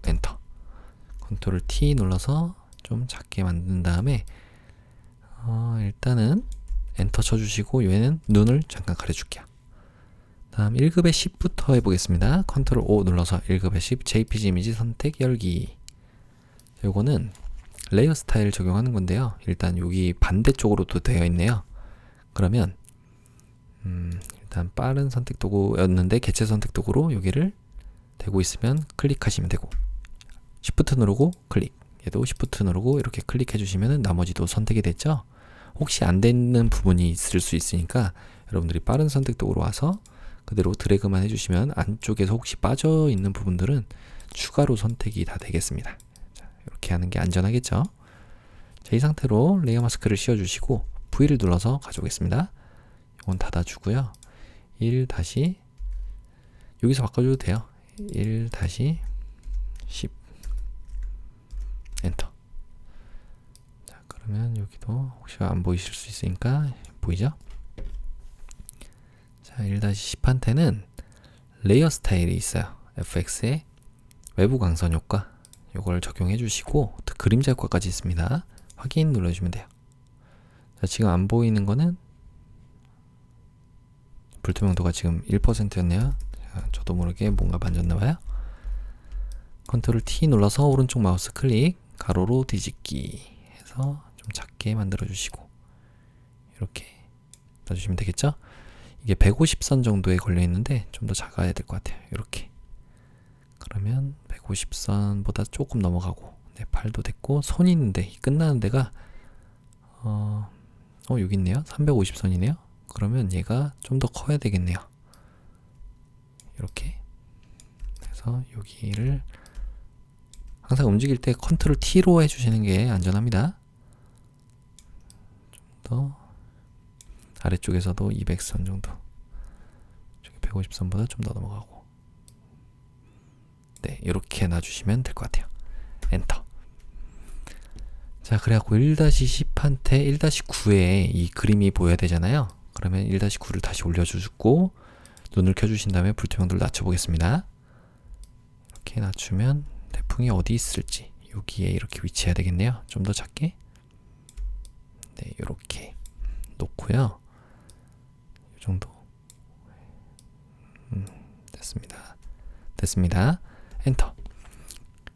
엔터. 컨트롤 T 눌러서 좀 작게 만든 다음에 일단은 엔터 쳐주시고, 얘는 눈을 잠깐 가려줄게요. 다음 1급의 10부터 해보겠습니다. 컨트롤 O 눌러서 1급의 10 JPG 이미지 선택 열기. 요거는 레이어 스타일 적용하는 건데요. 일단 여기 반대쪽으로도 되어 있네요. 그러면 일단 빠른 선택 도구였는데 개체 선택 도구로 여기를 대고 있으면 클릭하시면 되고, Shift 누르고 클릭, 얘도 Shift 누르고 이렇게 클릭해 주시면 나머지도 선택이 됐죠. 혹시 안 되는 부분이 있을 수 있으니까 여러분들이 빠른 선택 도구로 와서 그대로 드래그만 해주시면 안쪽에서 혹시 빠져 있는 부분들은 추가로 선택이 다 되겠습니다. 자, 이렇게 하는 게 안전하겠죠. 자, 이 상태로 레이어 마스크를 씌워주시고 V를 눌러서 가져오겠습니다. 이건 닫아주고요. 1- 여기서 바꿔줘도 돼요. 1-10 엔터. 자, 그러면 여기도 혹시 안 보이실 수 있으니까 보이죠? 자, 1-10한테는 레이어 스타일이 있어요. FX의 외부 광선 효과, 요걸 적용해 주시고 그림자 효과까지 있습니다. 확인 눌러주면 돼요. 자, 지금 안 보이는 거는 불투명도가 지금 1%였네요. 저도 모르게 뭔가 만졌나봐요. 컨트롤 T 눌러서 오른쪽 마우스 클릭, 가로로 뒤집기 해서 좀 작게 만들어 주시고 이렇게 놔주시면 되겠죠? 이게 150선 정도에 걸려 있는데 좀 더 작아야 될 것 같아요. 이렇게. 그러면 150선보다 조금 넘어가고, 네, 팔도 됐고, 손이 있는데 끝나는 데가 여기 있네요. 350선이네요. 그러면 얘가 좀 더 커야 되겠네요. 이렇게 해서 여기를 항상 움직일 때 컨트롤 T로 해주시는 게 안전합니다. 좀 더 아래쪽에서도 200선 정도, 저기 150선보다 좀 더 넘어가고, 네, 이렇게 놔주시면 될 것 같아요. 엔터. 자, 그래갖고 1-10한테 1-9에 이 그림이 보여야 되잖아요. 그러면 1-9를 다시 올려주고 눈을 켜주신 다음에 불투명도를 낮춰보겠습니다. 이렇게 낮추면 태풍이 어디 있을지 여기에 이렇게 위치해야 되겠네요. 좀 더 작게, 네, 이렇게 놓고요. 이 정도. 됐습니다. 엔터.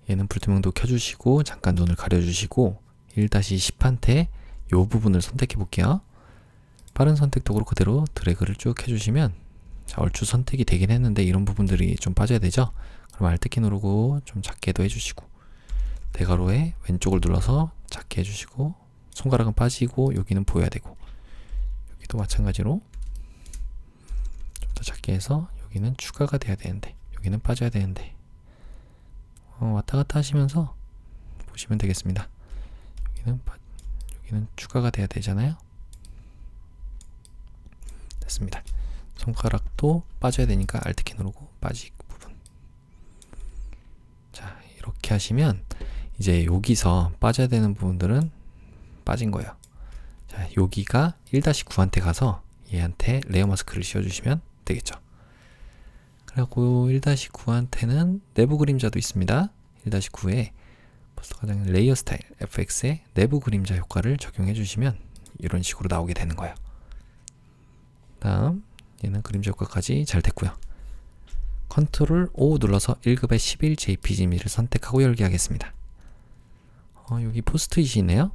얘는 불투명도 켜주시고 잠깐 눈을 가려주시고 1-10한테 이 부분을 선택해 볼게요. 빠른 선택 도구로 그대로 드래그를 쭉 해주시면, 자, 얼추 선택이 되긴 했는데 이런 부분들이 좀 빠져야 되죠. 그럼 Alt키 누르고 좀 작게도 해주시고, 대괄호에 왼쪽을 눌러서 작게 해주시고, 손가락은 빠지고 여기는 보여야 되고, 여기도 마찬가지로 좀 더 작게 해서 여기는 추가가 돼야 되는데 여기는 빠져야 되는데 왔다 갔다 하시면서 보시면 되겠습니다. 여기는 추가가 돼야 되잖아요. 됐습니다. 손가락도 빠져야 되니까 Alt키 누르고 빠지고 부분. 자, 이렇게 하시면 이제 여기서 빠져야 되는 부분들은 빠진 거예요. 자, 여기가 1-9한테 가서 얘한테 레이어 마스크를 씌워주시면 되겠죠. 그리고 1-9한테는 내부 그림자도 있습니다. 1-9에 포스터 가장 레이어 스타일 FX의 내부 그림자 효과를 적용해 주시면 이런 식으로 나오게 되는 거예요. 다음 얘는 그림자 효과까지 잘 됐고요. 컨트롤 O 눌러서 1급의 11 JPG를 선택하고 열기 하겠습니다. 여기 포스트잇이 있네요.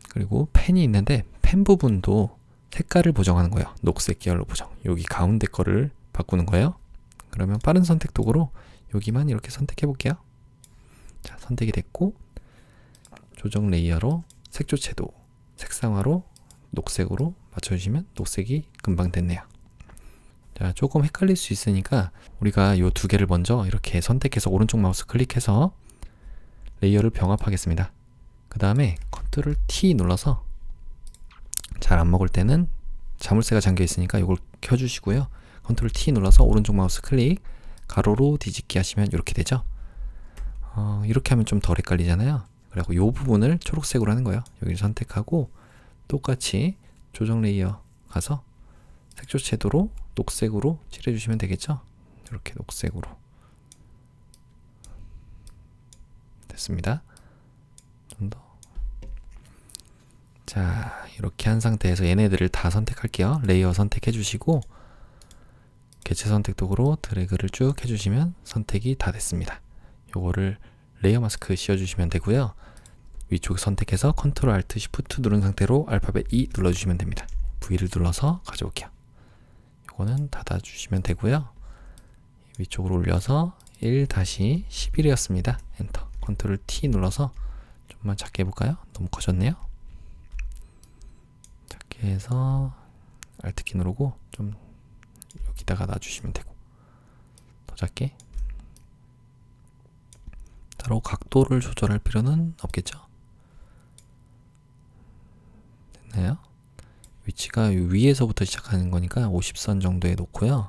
그리고 펜이 있는데 펜 부분도 색깔을 보정하는 거예요. 녹색 계열로 보정. 여기 가운데 거를 바꾸는 거예요. 그러면 빠른 선택 도구로 여기만 이렇게 선택해 볼게요. 자, 선택이 됐고 조정 레이어로 색조 채도 색상화로 녹색으로 맞춰주시면 녹색이 금방 됐네요. 자, 조금 헷갈릴 수 있으니까 우리가 이 두 개를 먼저 이렇게 선택해서 오른쪽 마우스 클릭해서 레이어를 병합하겠습니다. 그 다음에 컨트롤 T 눌러서 잘 안 먹을 때는 자물쇠가 잠겨 있으니까 이걸 켜주시고요. 컨트롤 T 눌러서 오른쪽 마우스 클릭 가로로 뒤집기 하시면 이렇게 되죠. 이렇게 하면 좀 덜 헷갈리잖아요. 그리고 이 부분을 초록색으로 하는 거예요. 여기를 선택하고 똑같이 조정 레이어 가서 색조 채도로 녹색으로 칠해주시면 되겠죠. 이렇게 녹색으로 됐습니다. 좀 더. 자, 이렇게 한 상태에서 얘네들을 다 선택할게요. 레이어 선택해 주시고 개체 선택 도구로 드래그를 쭉 해주시면 선택이 다 됐습니다. 요거를 레이어 마스크 씌워주시면 되고요. 위쪽 선택해서 컨트롤 알트 시프트 누른 상태로 알파벳 E 눌러주시면 됩니다. V를 눌러서 가져올게요. 요거는 닫아주시면 되고요. 위쪽으로 올려서 1-11이었습니다. 엔터. 컨트롤 T 눌러서 좀만 작게 해볼까요? 너무 커졌네요. 작게 해서 Alt키 누르고 좀 여기다가 놔주시면 되고 더 작게. 따로 각도를 조절할 필요는 없겠죠? 됐나요? 위치가 위에서부터 시작하는 거니까 50선 정도에 놓고요.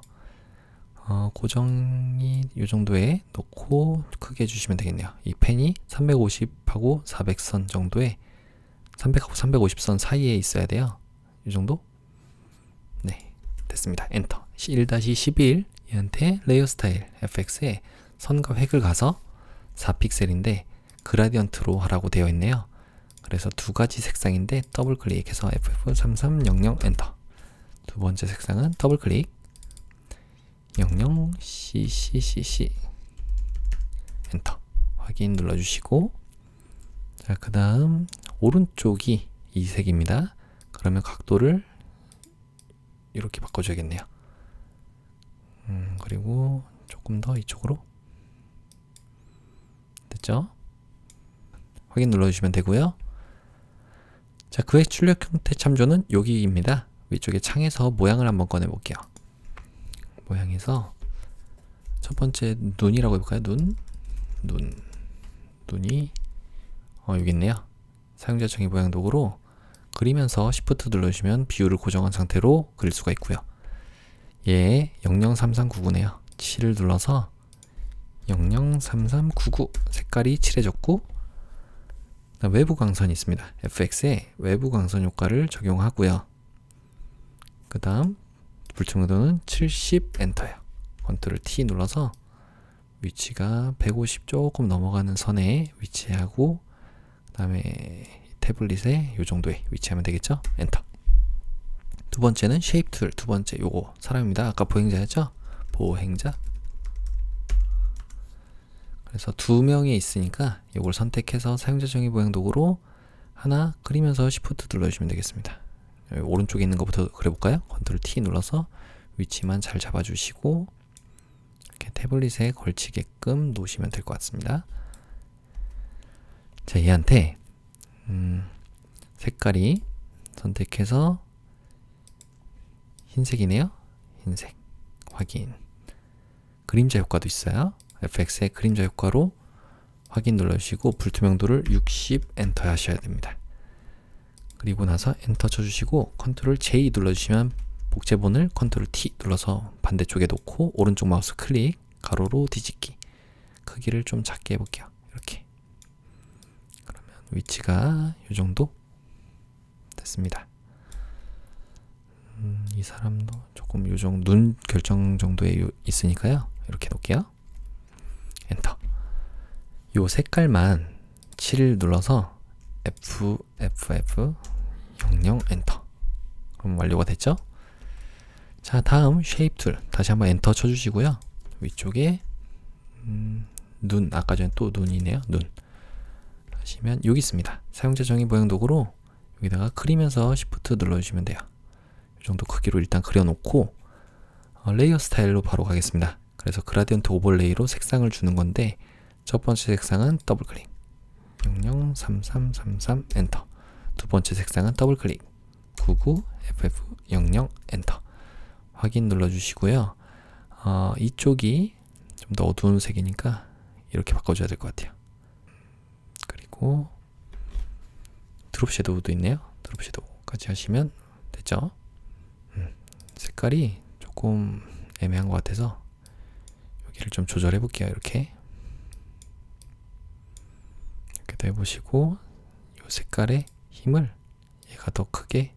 고정이 이 정도에 놓고 크게 해주시면 되겠네요. 이 펜이 350하고 400선 정도에 300하고 350선 사이에 있어야 돼요. 이 정도? 네, 됐습니다. 엔터. 1-11 얘한테 레이어 스타일 FX에 선과 획을 가서 4픽셀인데 그라디언트로 하라고 되어 있네요. 그래서 두 가지 색상인데 더블 클릭해서 FF3300 엔터. 두 번째 색상은 더블 클릭 00CCCC 엔터. 확인 눌러주시고 자, 그 다음 오른쪽이 이 색입니다. 그러면 각도를 이렇게 바꿔줘야겠네요. 그리고 조금 더 이쪽으로 됐죠? 확인 눌러주시면 되고요. 자, 그의 출력 형태 참조는 여기입니다. 위쪽에 창에서 모양을 한번 꺼내 볼게요. 모양에서 첫 번째 눈이라고 해볼까요? 눈이 여기 있네요. 사용자 정의 모양 도구로 그리면서 Shift 눌러주시면 비율을 고정한 상태로 그릴 수가 있고요. 얘 003399네요. 7을 눌러서 003399 색깔이 칠해졌고 외부 광선이 있습니다. FX에 외부 광선 효과를 적용하고요. 그 다음 불투명도는 70 엔터예요. 컨트롤 T 눌러서 위치가 150 조금 넘어가는 선에 위치하고 그 다음에 태블릿에 이 정도에 위치하면 되겠죠? 엔터. 두 번째는 쉐입 툴. 두 번째 요거 사람입니다. 아까 보행자였죠? 보행자. 그래서 두 명이 있으니까 이걸 선택해서 사용자 정의 모양 도구로 하나 그리면서 Shift 눌러주시면 되겠습니다. 오른쪽에 있는 것부터 그려볼까요? 컨트롤 T 눌러서 위치만 잘 잡아주시고 이렇게 태블릿에 걸치게끔 놓으시면 될 것 같습니다. 자, 얘한테 색깔이 선택해서 흰색이네요. 흰색 확인. 그림자 효과도 있어요. FX의 그림자 효과로 확인 눌러주시고 불투명도를 60 엔터 하셔야 됩니다. 그리고 나서 엔터 쳐주시고 컨트롤 J 눌러주시면 복제본을 컨트롤 T 눌러서 반대쪽에 놓고 오른쪽 마우스 클릭 가로로 뒤집기. 크기를 좀 작게 해볼게요. 이렇게. 그러면 위치가 이 정도 됐습니다. 이 사람도 조금 요 정도 눈 결정 정도에 있으니까요. 이렇게 놓을게요. 엔터. 요 색깔만 7 눌러서 F 00 엔터. 그럼 완료가 됐죠? 자, 다음 쉐입 툴 다시 한번 엔터 쳐주시고요. 위쪽에 눈, 아까 전에 또 눈이네요. 눈 하시면 여기 있습니다. 사용자 정의 모양 도구로 여기다가 그리면서 Shift 눌러주시면 돼요. 이 정도 크기로 일단 그려놓고 레이어 스타일로 바로 가겠습니다. 그래서 그라디언트 오버레이로 색상을 주는 건데 첫 번째 색상은 더블 클릭 003333 엔터. 두 번째 색상은 더블 클릭 99FF00 엔터. 확인 눌러주시고요. 이쪽이 좀 더 어두운 색이니까 이렇게 바꿔줘야 될 것 같아요. 그리고 드롭 섀도우도 있네요. 드롭 섀도우까지 하시면 됐죠? 색깔이 조금 애매한 것 같아서 여기를 좀 조절해 볼게요. 이렇게 더 해보시고 이 색깔의 힘을 얘가 더 크게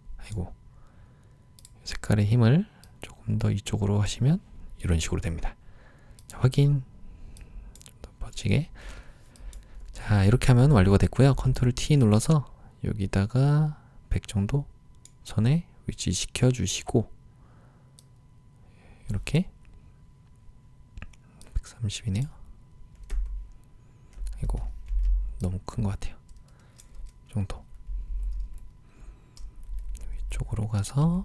색깔의 힘을 조금 더 이쪽으로 하시면 이런 식으로 됩니다. 자, 확인. 좀 더 멋지게. 자, 이렇게 하면 완료가 됐고요. 컨트롤 T 눌러서 여기다가 100 정도 선에 위치시켜 주시고 이렇게 130이네요. 너무 큰 것 같아요. 이 정도. 위쪽으로 가서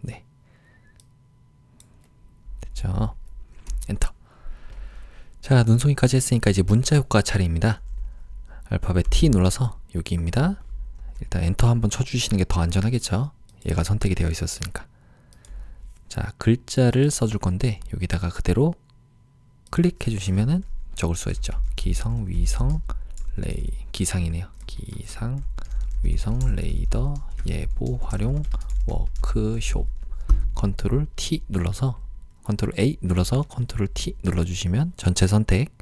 네, 됐죠? 엔터. 자, 눈송이까지 했으니까 이제 문자 효과 차례입니다. 알파벳 T 눌러서 여기입니다. 일단 엔터 한번 쳐주시는 게 더 안전하겠죠? 얘가 선택이 되어 있었으니까. 자, 글자를 써줄 건데 여기다가 그대로 클릭해 주시면은 적을 수 있죠. 기성, 위성, 기상이네요. 기상, 위성, 레이더, 예보, 활용, 워크숍. 컨트롤 T 눌러서 컨트롤 A 눌러서 컨트롤 T 눌러주시면 전체 선택.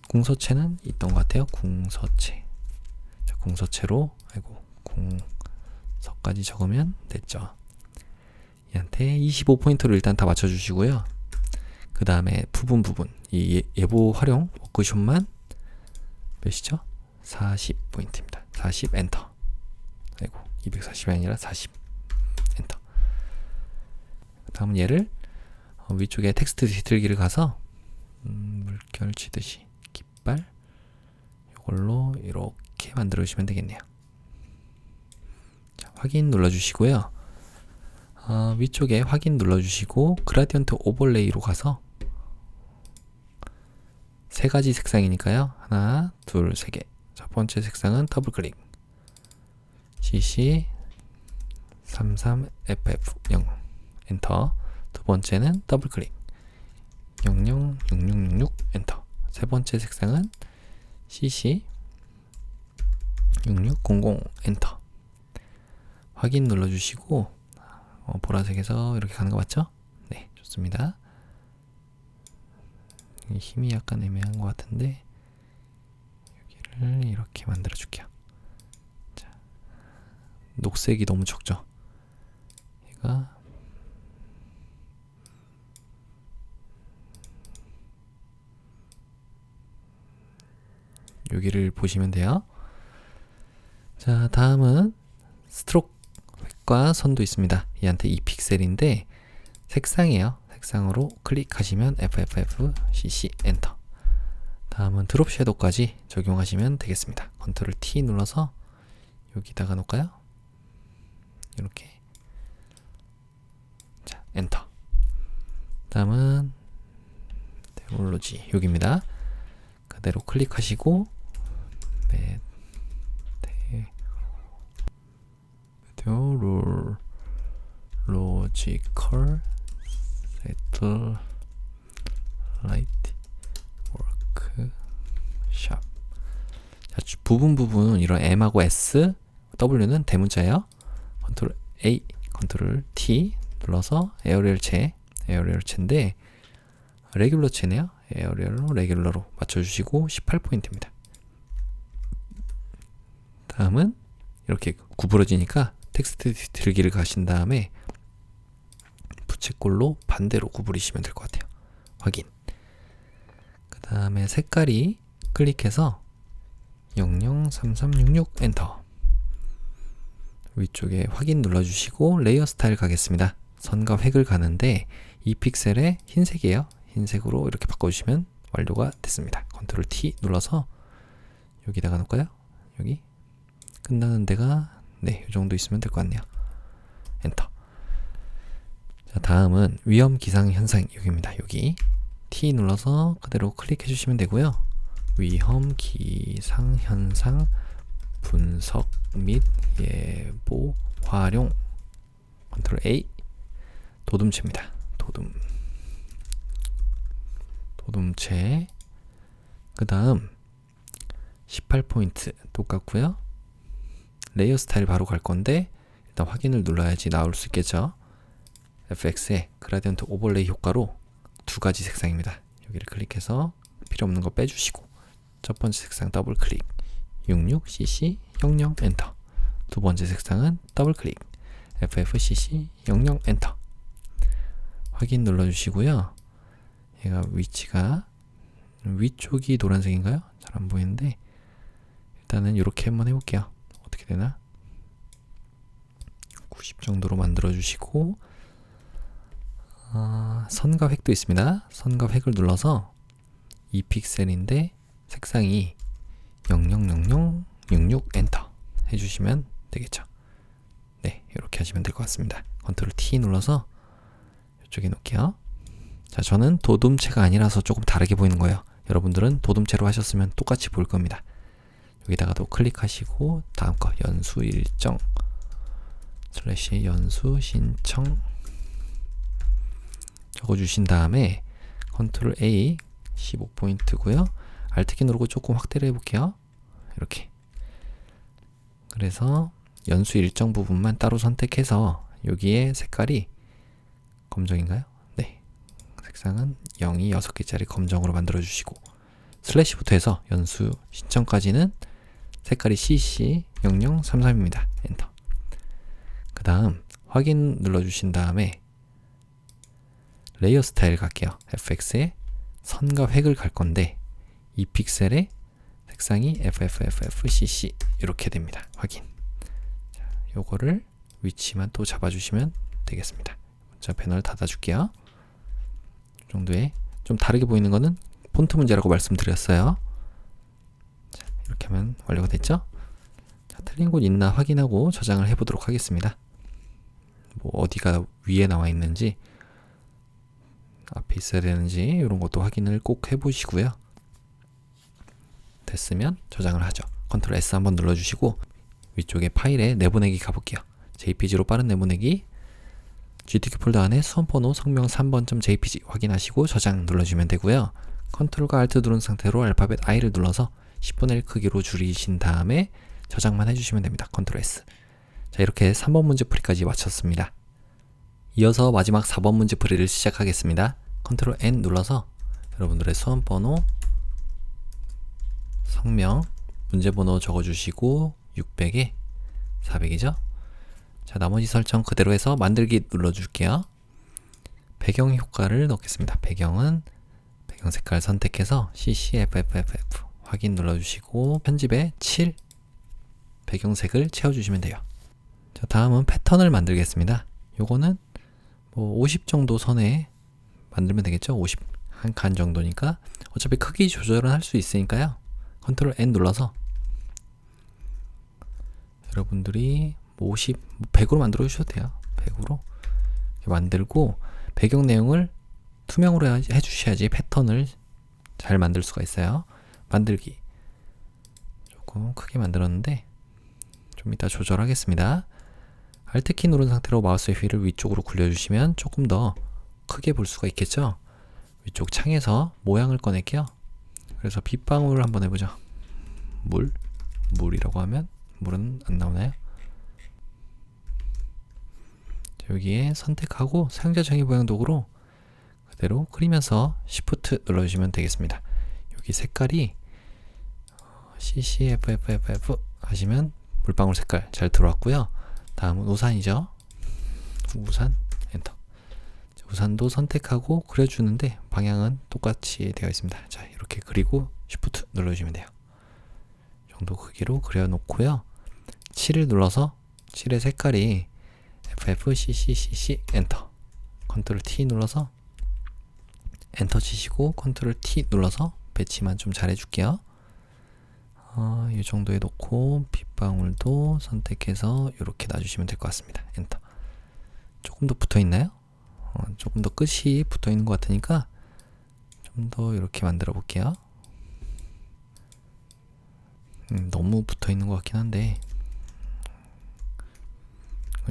궁서체는 있던 것 같아요. 궁서체. 자, 궁서체로 궁서까지 적으면 됐죠. 얘한테 25포인트를 일단 다 맞춰주시고요. 그 다음에 부분 이 예보 활용 워크숍만 몇이죠? 40포인트입니다. 40 엔터. 240이 아니라 40 엔터. 다음은 얘를 위쪽에 텍스트 뒤틀기를 가서 물결 치듯이 깃발 이걸로 이렇게 만들어 주시면 되겠네요. 자, 확인 눌러주시고요. 위쪽에 확인 눌러주시고 그라디언트 오버레이로 가서 세 가지 색상이니까요. 하나, 둘, 세 개. 첫 번째 색상은 더블 클릭 CC 33FF0 엔터. 두 번째는 더블 클릭 006666 엔터. 세 번째 색상은 CC 6600 엔터. 확인 눌러주시고 보라색에서 이렇게 가는 거 맞죠? 네, 좋습니다. 힘이 약간 애매한 것 같은데 여기를 이렇게 만들어 줄게요. 자, 녹색이 너무 적죠? 얘가 여기를 보시면 돼요. 자, 다음은 스트로크 획과 선도 있습니다. 얘한테 2픽셀인데 색상이에요. 색상으로 클릭하시면 FFF CC 엔터. 다음은 드롭 섀도우까지 적용하시면 되겠습니다. 컨트롤 T 눌러서 여기다가 놓을까요? 이렇게. 자, 엔터. 다음은 테올로지 여기입니다. 그대로 클릭하시고 메테오로지컬 세틀라이트 워크샵. 자, 부분 이런 M하고 S W는 대문자예요. 컨트롤 A, 컨트롤 T 눌러서 에어리얼체인데 레귤러체네요. 에어리얼로 레귤러로 맞춰주시고 18포인트입니다. 다음은 이렇게 구부러지니까 텍스트 들기를 가신 다음에 부채꼴로 반대로 구부리시면 될 것 같아요. 확인. 그 다음에 색깔이 클릭해서 003366 엔터. 위쪽에 확인 눌러주시고 레이어 스타일 가겠습니다. 선과 획을 가는데 이 픽셀의 흰색이에요. 흰색으로 이렇게 바꿔주시면 완료가 됐습니다. 컨트롤 T 눌러서 여기다가 놓을까요? 여기 끝나는 데가 네, 이 정도 있으면 될 것 같네요. 엔터. 자, 다음은 위험 기상 현상 여기입니다. 여기 T 눌러서 그대로 클릭해 주시면 되고요. 위험 기상 현상 분석 및 예보 활용 컨트롤 A 도둠체입니다. 도둠체. 그 다음 18포인트 똑같고요. 레이어 스타일 바로 갈 건데 일단 확인을 눌러야지 나올 수 있겠죠. FX의 그라디언트 오버레이 효과로 두 가지 색상입니다. 여기를 클릭해서 필요 없는 거 빼주시고 첫 번째 색상 더블 클릭 66cc 00 엔터. 두 번째 색상은 더블 클릭 FFCC 00 엔터. 확인 눌러주시고요. 얘가 위치가 위쪽이 노란색인가요? 잘 안 보이는데 일단은 이렇게 한번 해볼게요. 어떻게 되나? 90 정도로 만들어 주시고 선과 획도 있습니다. 선과 획을 눌러서 2픽셀인데 색상이 000066 엔터 해주시면 되겠죠. 네, 이렇게 하시면 될 것 같습니다. 컨트롤 T 눌러서 이쪽에 놓을게요. 자, 저는 도둠체가 아니라서 조금 다르게 보이는 거예요. 여러분들은 도둠체로 하셨으면 똑같이 보일 겁니다. 여기다가도 클릭하시고 다음 거 연수 일정 슬래시 연수 신청 적어주신 다음에 컨트롤 A 15포인트고요. Alt키 누르고 조금 확대를 해볼게요. 이렇게. 그래서 연수 일정 부분만 따로 선택해서 여기에 색깔이 검정인가요? 네. 색상은 0이 6개짜리 검정으로 만들어 주시고 슬래시부터 해서 연수 신청까지는 색깔이 CC0033입니다. 엔터. 그 다음 확인 눌러주신 다음에 레이어 스타일 갈게요. FX에 선과 획을 갈 건데 이 픽셀의 색상이 FFFFCC 이렇게 됩니다. 확인. 자, 요거를 위치만 또 잡아주시면 되겠습니다. 문자 패널 닫아줄게요. 이 정도의 좀 다르게 보이는 거는 폰트 문제라고 말씀드렸어요. 자, 이렇게 하면 완료가 됐죠? 자, 틀린 곳 있나 확인하고 저장을 해보도록 하겠습니다. 뭐 어디가 위에 나와 있는지 앞에 있어야 되는지 이런 것도 확인을 꼭 해보시고요. 됐으면 저장을 하죠. 컨트롤 S 한번 눌러주시고 위쪽에 파일에 내보내기 가볼게요. JPG로 빠른 내보내기 GTK 폴더 안에 수험번호 성명 3번.jpg 확인하시고 저장 눌러주면 되고요. 컨트롤과 Alt 누른 상태로 알파벳 I를 눌러서 10분의 1 크기로 줄이신 다음에 저장만 해주시면 됩니다. 컨트롤 S. 자, 이렇게 3번 문제 풀이까지 마쳤습니다. 이어서 마지막 4번 문제 풀이를 시작하겠습니다. 컨트롤 N 눌러서 여러분들의 수험번호, 성명, 문제번호 적어주시고 600에 400이죠? 자, 나머지 설정 그대로 해서 만들기 눌러줄게요. 배경 효과를 넣겠습니다. 배경은 배경 색깔 선택해서 CCFFFF 확인 눌러주시고 편집에 7 배경색을 채워주시면 돼요. 자, 다음은 패턴을 만들겠습니다. 요거는 뭐 50 정도 선에 만들면 되겠죠? 50 한 칸 정도니까 어차피 크기 조절은 할 수 있으니까요. 컨트롤 N 눌러서 여러분들이 50, 100으로 만들어 주셔도 돼요. 100으로 만들고 배경 내용을 투명으로 해주셔야지 패턴을 잘 만들 수가 있어요. 만들기 조금 크게 만들었는데 좀 이따 조절하겠습니다. Alt키 누른 상태로 마우스의 휠을 위쪽으로 굴려주시면 조금 더 크게 볼 수가 있겠죠. 위쪽 창에서 모양을 꺼낼게요. 그래서 빗방울을 한번 해보죠. 물이라고 하면 물은 안 나오나요? 여기에 선택하고 사용자 정의 모양 도구로 그대로 그리면서 Shift 눌러주시면 되겠습니다. 여기 색깔이 CCFFFF 하시면 물방울 색깔 잘 들어왔고요. 다음은 우산이죠. 우산 엔터. 우산도 선택하고 그려주는데 방향은 똑같이 되어 있습니다. 자, 이렇게 그리고 Shift 눌러주시면 돼요. 이 정도 크기로 그려놓고요. 7을 눌러서 7의 색깔이 FFCCCC 엔터. 컨트롤 T 눌러서 엔터 치시고 컨트롤 T 눌러서 배치만 좀 잘 해줄게요. 이 정도에 놓고 빗방울도 선택해서 이렇게 놔주시면 될 것 같습니다. 엔터. 조금 더 붙어 있나요? 조금 더 끝이 붙어 있는 것 같으니까 좀 더 이렇게 만들어 볼게요. 너무 붙어 있는 것 같긴 한데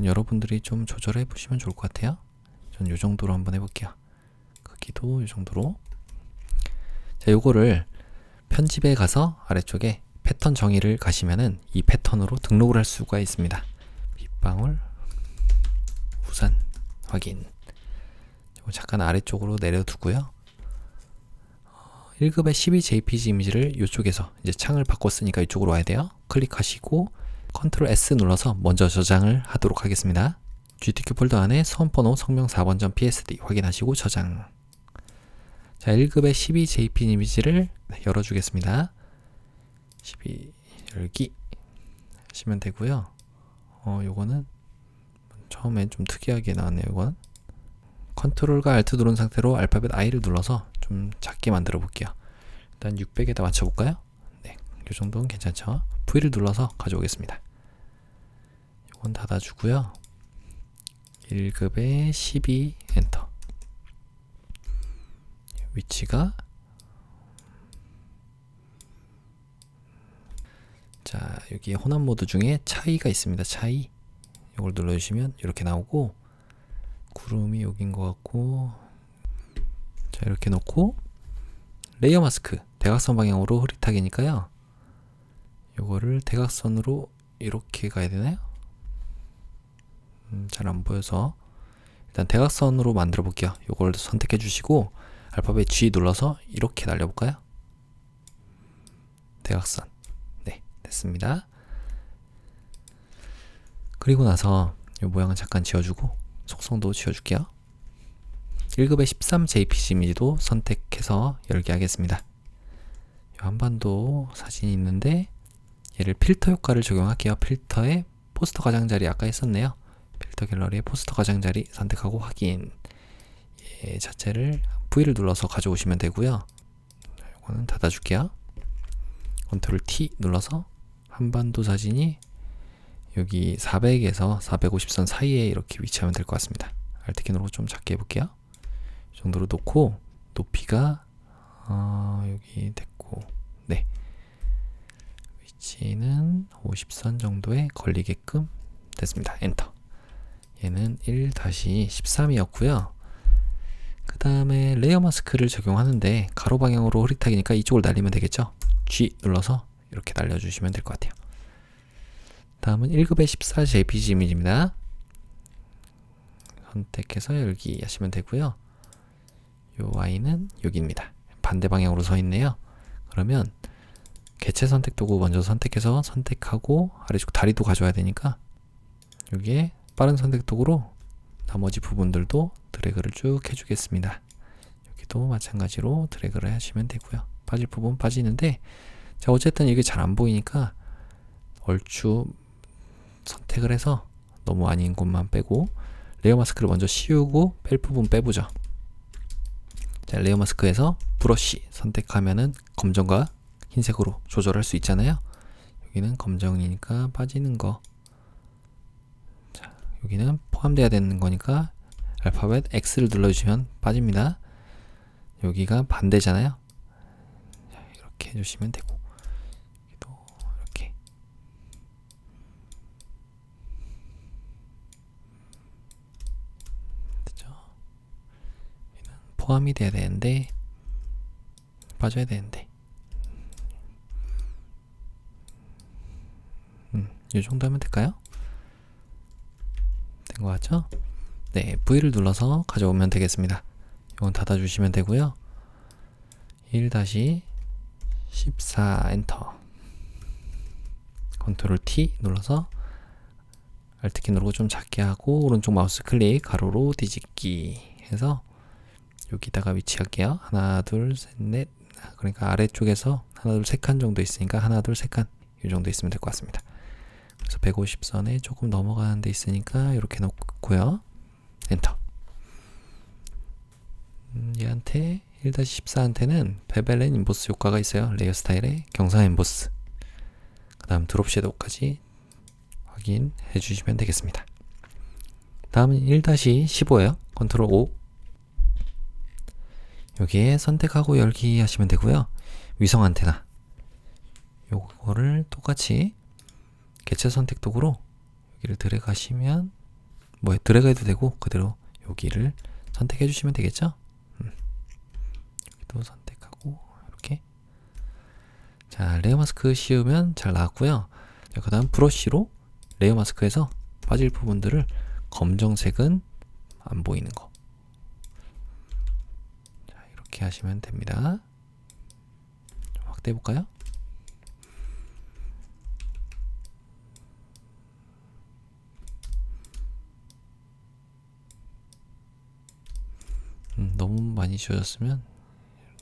여러분들이 좀 조절해 보시면 좋을 것 같아요. 전 이 정도로 한번 해볼게요. 크기도 이 정도로. 자, 요거를 편집에 가서 아래쪽에 패턴 정의를 가시면은 이 패턴으로 등록을 할 수가 있습니다. 빗방울 우산 확인. 잠깐 아래쪽으로 내려두고요. 1급의 12jpg 이미지를 이쪽에서 이제 창을 바꿨으니까 이쪽으로 와야 돼요. 클릭하시고 컨트롤 S 눌러서 먼저 저장을 하도록 하겠습니다. GTK 폴더 안에 수험번호 성명 4번.psd 확인하시고 저장. 자, 1급의 12jpg 이미지를 열어주겠습니다. 12 열기 하시면 되고요. 요거는 처음엔 좀 특이하게 나왔네요. 이건 컨트롤과 알트 누른 상태로 알파벳 I를 눌러서 좀 작게 만들어 볼게요. 일단 600에다 맞춰 볼까요? 네, 이 정도는 괜찮죠. V를 눌러서 가져오겠습니다. 이건 닫아주고요. 1급에 12 엔터. 위치가 자, 여기 혼합 모드 중에 차이가 있습니다. 차이. 이걸 눌러주시면 이렇게 나오고 구름이 여긴 것 같고 자, 이렇게 놓고 레이어 마스크 대각선 방향으로 흐릿하게니까요. 요거를 대각선으로 이렇게 가야 되나요? 잘 안 보여서 일단 대각선으로 만들어 볼게요. 요걸 선택해 주시고 알파벳 G 눌러서 이렇게 날려볼까요? 대각선. 네, 됐습니다. 그리고 나서 이 모양은 잠깐 지워주고 속성도 지워줄게요. 1급의 13jpg 이미지도 선택해서 열게 하겠습니다. 한반도 사진이 있는데 얘를 필터 효과를 적용할게요. 필터에 포스터 가장자리 아까 했었네요. 필터 갤러리에 포스터 가장자리 선택하고 확인. 얘 자체를 V를 눌러서 가져오시면 되고요. 이거는 닫아줄게요. 컨트롤 T 눌러서 한반도 사진이 여기 400에서 450선 사이에 이렇게 위치하면 될 것 같습니다. Alt 키 누르고 좀 작게 해볼게요. 이 정도로 놓고 높이가 여기 됐고 네, 위치는 50선 정도에 걸리게끔 됐습니다. 엔터. 얘는 1-13이었고요. 그 다음에 레이어 마스크를 적용하는데 가로 방향으로 흐릿하게니까 이쪽을 날리면 되겠죠. G 눌러서 이렇게 날려주시면 될 것 같아요. 다음은 1급의 14jpg 이미지입니다. 선택해서 열기 하시면 되고요. 요 Y는 여기입니다. 반대 방향으로 서 있네요. 그러면 개체 선택 도구 먼저 선택해서 선택하고 아래쪽 다리도 가져와야 되니까 여기에 빠른 선택 도구로 나머지 부분들도 드래그를 쭉 해주겠습니다. 여기도 마찬가지로 드래그를 하시면 되고요. 빠질 부분 빠지는데 자, 어쨌든 이게 잘 안 보이니까 얼추 선택을 해서 너무 아닌 곳만 빼고 레이어 마스크를 먼저 씌우고 뺄 부분 빼보죠. 자, 레이어 마스크에서 브러쉬 선택하면은 검정과 흰색으로 조절할 수 있잖아요. 여기는 검정이니까 빠지는 거. 자, 여기는 포함되어야 되는 거니까 알파벳 X를 눌러주시면 빠집니다. 여기가 반대잖아요. 자, 이렇게 해주시면 되고 여기도 이렇게 됐죠? 여기는 포함이 돼야 되는데 빠져야 되는데 이 정도 하면 될까요? 된 거 같죠? 네, V를 눌러서 가져오면 되겠습니다. 이건 닫아주시면 되고요. 1-14 엔터. 컨트롤 T 눌러서 Alt키 누르고 좀 작게 하고 오른쪽 마우스 클릭 가로로 뒤집기 해서 여기다가 위치할게요. 하나 둘 셋 넷. 그러니까 아래쪽에서 하나 둘 세 칸 정도 있으니까 하나 둘 세 칸 이 정도 있으면 될 것 같습니다. 그래서 150선에 조금 넘어가는 데 있으니까 이렇게 놓고요. 엔터. 얘한테 1-14한테는 베벨 앤 인보스 효과가 있어요. 레이어 스타일의 경사 인보스. 그 다음 드롭 섀도우까지 확인해 주시면 되겠습니다. 다음은 1-15예요. 컨트롤 O. 여기에 선택하고 열기 하시면 되고요. 위성 안테나. 요거를 똑같이 개체 선택 도구로 여기를 드래그 하시면 드래그 해도 되고 그대로 여기를 선택해 주시면 되겠죠. 여기도 선택하고 이렇게. 자, 레이어 마스크 씌우면 잘 나왔고요. 그 다음 브러쉬로 레이어 마스크에서 빠질 부분들을 검정색은 안 보이는 거. 자, 이렇게 하시면 됩니다. 좀 확대해 볼까요? 너무 많이 지워졌으면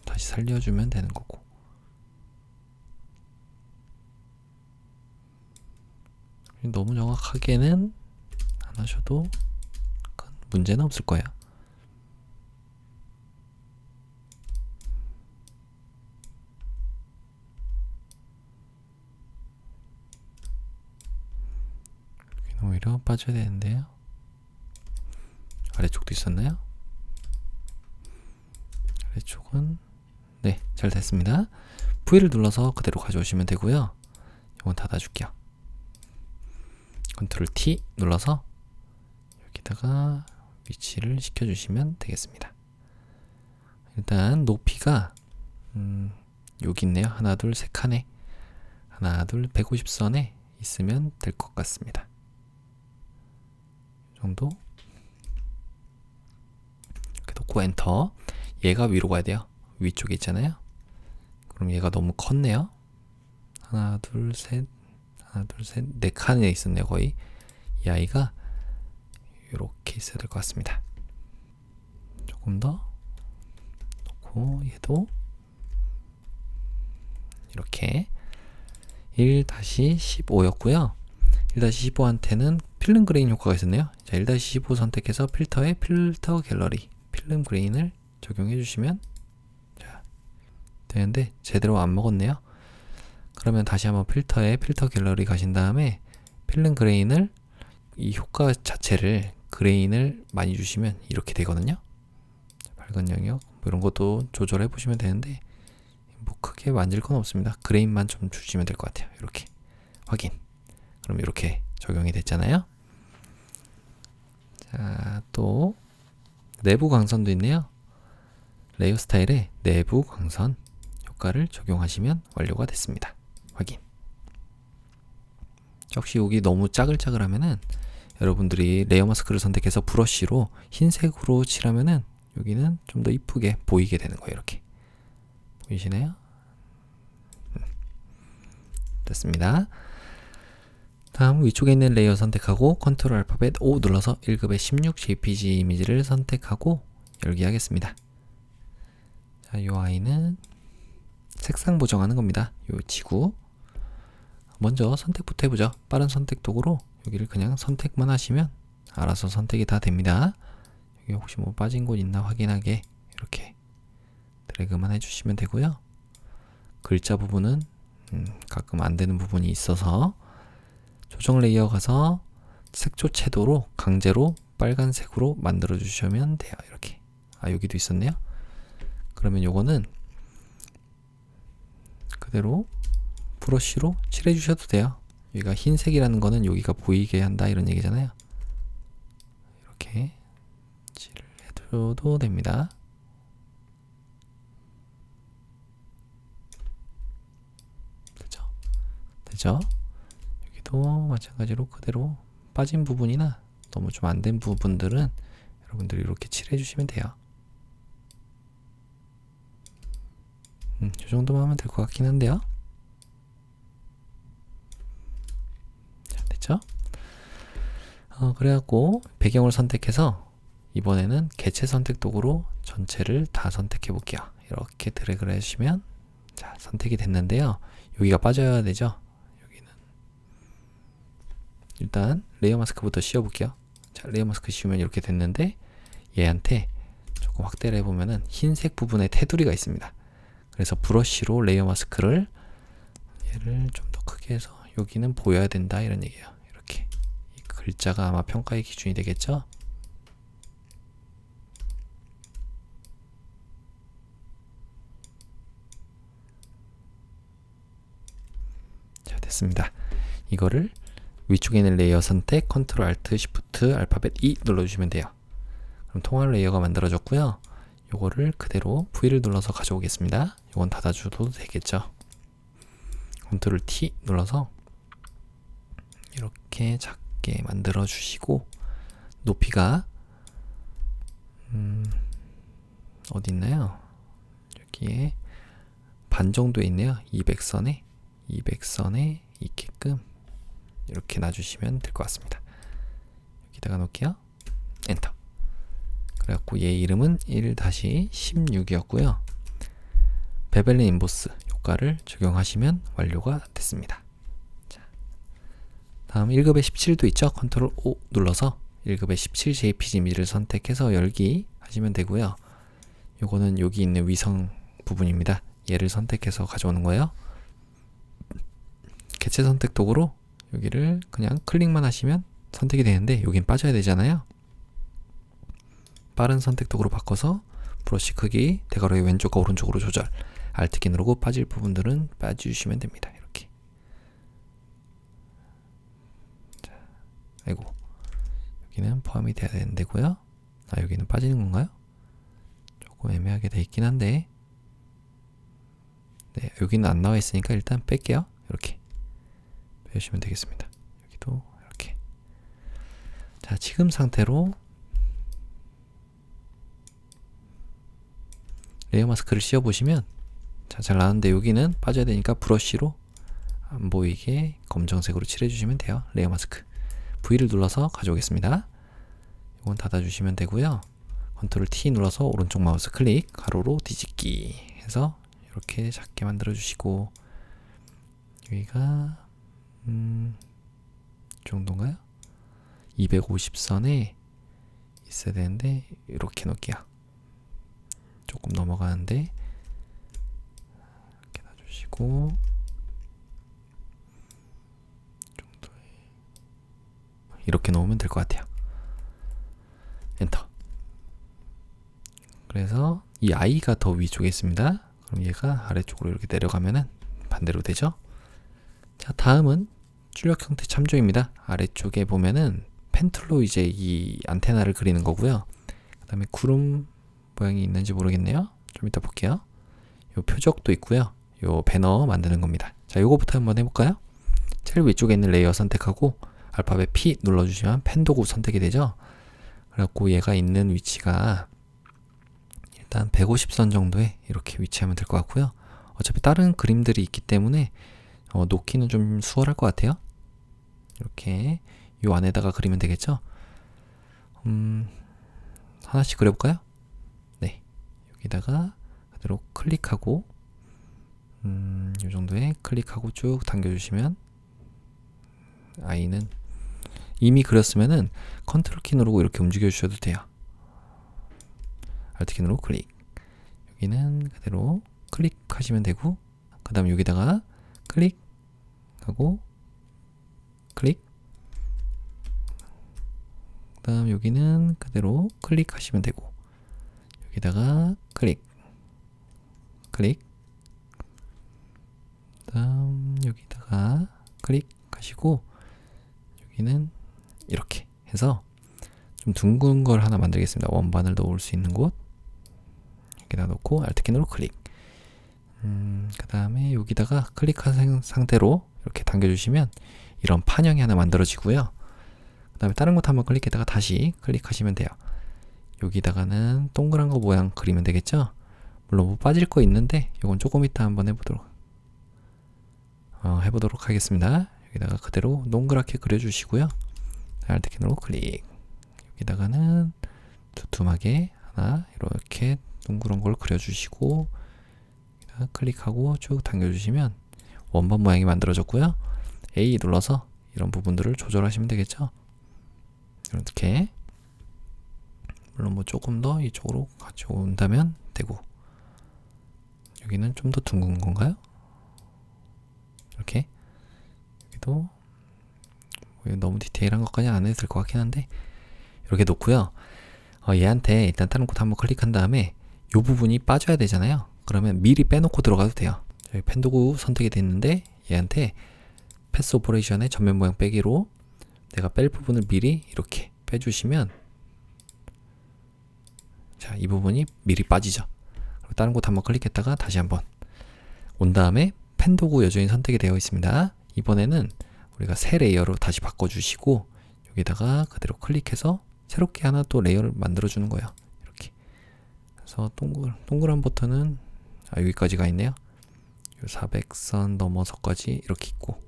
다시 살려주면 되는 거고. 너무 정확하게는 안 하셔도 큰 문제는 없을 거예요. 여기는 오히려 빠져야 되는데요. 아래쪽도 있었나요? 아래쪽은 네, 잘 됐습니다. V를 눌러서 그대로 가져오시면 되고요. 이건 닫아줄게요. 컨트롤 T 눌러서 여기다가 위치를 시켜주시면 되겠습니다. 일단 높이가 여기 있네요. 하나 둘 세 칸에 하나 둘 150선에 있으면 될 것 같습니다. 이 정도 이렇게 놓고 엔터. 얘가 위로 가야 돼요. 위쪽에 있잖아요. 그럼 얘가 너무 컸네요. 하나 둘 셋 네 칸에 있었네요. 거의 이 아이가 이렇게 있어야 될 것 같습니다. 조금 더 놓고 얘도 이렇게 1-15였고요 1-15한테는 필름 그레인 효과가 있었네요. 자, 1-15 선택해서 필터에 필터 갤러리 필름 그레인을 적용해 주시면 자, 되는데 제대로 안 먹었네요. 그러면 다시 한번 필터에 필터 갤러리 가신 다음에 필름 그레인을 이 효과 자체를 그레인을 많이 주시면 이렇게 되거든요. 밝은 영역 이런 것도 조절해 보시면 되는데 뭐 크게 만질 건 없습니다. 그레인만 좀 주시면 될 것 같아요. 이렇게 확인. 그럼 이렇게 적용이 됐잖아요. 자, 또 내부 광선도 있네요. 레이어 스타일의 내부 광선 효과를 적용하시면 완료가 됐습니다. 확인. 역시 여기 너무 짜글짜글하면은 여러분들이 레이어 마스크를 선택해서 브러쉬로 흰색으로 칠하면은 여기는 좀 더 이쁘게 보이게 되는 거예요. 이렇게 보이시나요? 됐습니다. 다음 위쪽에 있는 레이어 선택하고 컨트롤 알파벳 O 눌러서 1급의 16 JPG 이미지를 선택하고 열기 하겠습니다. 자, 이 아이는 색상 보정하는 겁니다. 이 지구 먼저 선택부터 해보죠. 빠른 선택 도구로 여기를 그냥 선택만 하시면 알아서 선택이 다 됩니다. 여기 혹시 뭐 빠진 곳 있나 확인하게 이렇게 드래그만 해주시면 되고요. 글자 부분은 가끔 안 되는 부분이 있어서 조정 레이어 가서 색조 채도로 강제로 빨간색으로 만들어 주시면 돼요. 이렇게. 아, 여기도 있었네요. 그러면 요거는 그대로 브러쉬로 칠해 주셔도 돼요. 여기가 흰색이라는 거는 여기가 보이게 한다 이런 얘기잖아요. 이렇게 칠을 해줘도 됩니다. 되죠? 여기도 마찬가지로 그대로 빠진 부분이나 너무 좀 안 된 부분들은 여러분들이 이렇게 칠해 주시면 돼요. 이 정도만 하면 될 것 같긴 한데요. 자, 됐죠? 그래갖고 배경을 선택해서 이번에는 개체 선택 도구로 전체를 다 선택해 볼게요. 이렇게 드래그를 해주시면 자, 선택이 됐는데요. 여기가 빠져야 되죠. 여기는 일단 레이어 마스크부터 씌워볼게요. 자, 레이어 마스크 씌우면 이렇게 됐는데 얘한테 조금 확대를 해보면은 흰색 부분에 테두리가 있습니다. 그래서 브러쉬로 레이어 마스크를 얘를 좀 더 크게 해서 여기는 보여야 된다 이런 얘기예요. 이렇게 이 글자가 아마 평가의 기준이 되겠죠. 자, 됐습니다. 이거를 위쪽에 있는 레이어 선택 컨트롤 알트 시프트 알파벳 E 눌러주시면 돼요. 그럼 통합 레이어가 만들어졌고요. 요거를 그대로 V를 눌러서 가져오겠습니다. 요건 닫아줘도 되겠죠. 컨트롤 T 눌러서 이렇게 작게 만들어 주시고 높이가 어디 있나요? 여기에 반 정도에 있네요. 200선에 있게끔 이렇게 놔주시면 될 것 같습니다. 여기다가 놓을게요. 엔터. 그래갖고 얘 이름은 1-16이었고요. 베벨린 인보스 효과를 적용하시면 완료가 됐습니다. 자, 다음 1급의 17도 있죠? 컨트롤 O 눌러서 1급의 17 JPG 미를 선택해서 열기 하시면 되고요. 요거는 여기 있는 위성 부분입니다. 얘를 선택해서 가져오는 거예요. 개체 선택 도구로 여기를 그냥 클릭만 하시면 선택이 되는데 여긴 빠져야 되잖아요. 빠른 선택 도구로 바꿔서 브러쉬 크기 대괄호의 왼쪽과 오른쪽으로 조절, Alt키 누르고 빠질 부분들은 빠져주시면 됩니다. 이렇게. 자, 아이고, 여기는 포함이 돼야 되는데고요. 여기는 빠지는 건가요? 조금 애매하게 돼 있긴 한데, 네, 여기는 안 나와 있으니까 일단 뺄게요. 이렇게 빼주시면 되겠습니다. 여기도 이렇게. 자, 지금 상태로 레이어 마스크를 씌워 보시면 자, 잘 나왔는데 여기는 빠져야 되니까 브러쉬로 안 보이게 검정색으로 칠해 주시면 돼요. 레이어 마스크 V를 눌러서 가져오겠습니다. 이건 닫아 주시면 되고요. 컨트롤 T 눌러서 오른쪽 마우스 클릭 가로로 뒤집기 해서 이렇게 작게 만들어 주시고 여기가 이 정도인가요? 250선에 있어야 되는데 이렇게 놓을게요. 조금 넘어가는데 이렇게 놔주시고 이렇게 놓으면 될 것 같아요. 엔터. 그래서 이 I가 더 위쪽에 있습니다. 그럼 얘가 아래쪽으로 이렇게 내려가면은 반대로 되죠. 자, 다음은 출력 형태 참조입니다. 아래쪽에 보면은 펜 툴로 이제 이 안테나를 그리는 거고요. 그 다음에 구름 모양이 있는지 모르겠네요. 좀 이따 볼게요. 요 표적도 있고요. 요 배너 만드는 겁니다. 자, 요거부터 한번 해볼까요? 제일 위쪽에 있는 레이어 선택하고 알파벳 P 눌러주시면 펜 도구 선택이 되죠. 그래갖고 얘가 있는 위치가 일단 150선 정도에 이렇게 위치하면 될 것 같고요. 어차피 다른 그림들이 있기 때문에 놓기는 좀 수월할 것 같아요. 이렇게 요 안에다가 그리면 되겠죠. 하나씩 그려볼까요? 네, 여기다가 그대로 클릭하고 요 정도에 클릭하고 쭉 당겨주시면 I는 이미 그렸으면은 컨트롤 키 누르고 이렇게 움직여 주셔도 돼요. Alt 키 누르고 클릭. 여기는 그대로 클릭하시면 되고, 그 다음 여기다가 클릭하고 클릭. 그 다음 여기는 그대로 클릭하시면 되고, 여기다가 클릭. 클릭. 그 다음 여기다가 클릭하시고, 여기는 이렇게 해서 좀 둥근 걸 하나 만들겠습니다. 원반을 넣을 수 있는 곳 여기다 놓고 Alt 키 누르고 클릭. 그 다음에 여기다가 클릭한 상태로 이렇게 당겨주시면 이런 판형이 하나 만들어지고요. 그 다음에 다른 곳 한번 클릭했다가 다시 클릭하시면 돼요. 여기다가는 동그란 거 모양 그리면 되겠죠? 물론 뭐 빠질 거 있는데 이건 조금 이따 한번 해보도록 하겠습니다. 여기다가 그대로 동그랗게 그려주시고요. Alt 키로 클릭. 여기다가는 두툼하게 하나 이렇게 둥그런 걸 그려주시고 클릭하고 쭉 당겨주시면 원반 모양이 만들어졌고요. A 눌러서 이런 부분들을 조절하시면 되겠죠. 이렇게 물론 뭐 조금 더 이쪽으로 가져온다면 되고, 여기는 좀 더 둥근 건가요? 이렇게 여기도 뭐 너무 디테일한 것까지 안 해도 될 것 같긴 한데 이렇게 놓고요. 얘한테 일단 다른 곳 한번 클릭한 다음에 이 부분이 빠져야 되잖아요. 그러면 미리 빼놓고 들어가도 돼요. 여기 펜 도구 선택이 됐는데 얘한테 패스 오퍼레이션의 전면 모양 빼기로 내가 뺄 부분을 미리 이렇게 빼주시면, 자, 이 부분이 미리 빠지죠. 그리고 다른 곳 한번 클릭했다가 다시 한번 온 다음에 펜 도구 여전히 선택이 되어 있습니다. 이번에는 우리가 새 레이어로 다시 바꿔주시고 여기다가 그대로 클릭해서 새롭게 하나 또 레이어를 만들어주는 거예요. 이렇게. 그래서 동그란 버튼은 여기까지가 있네요. 400선 넘어서까지 이렇게 있고,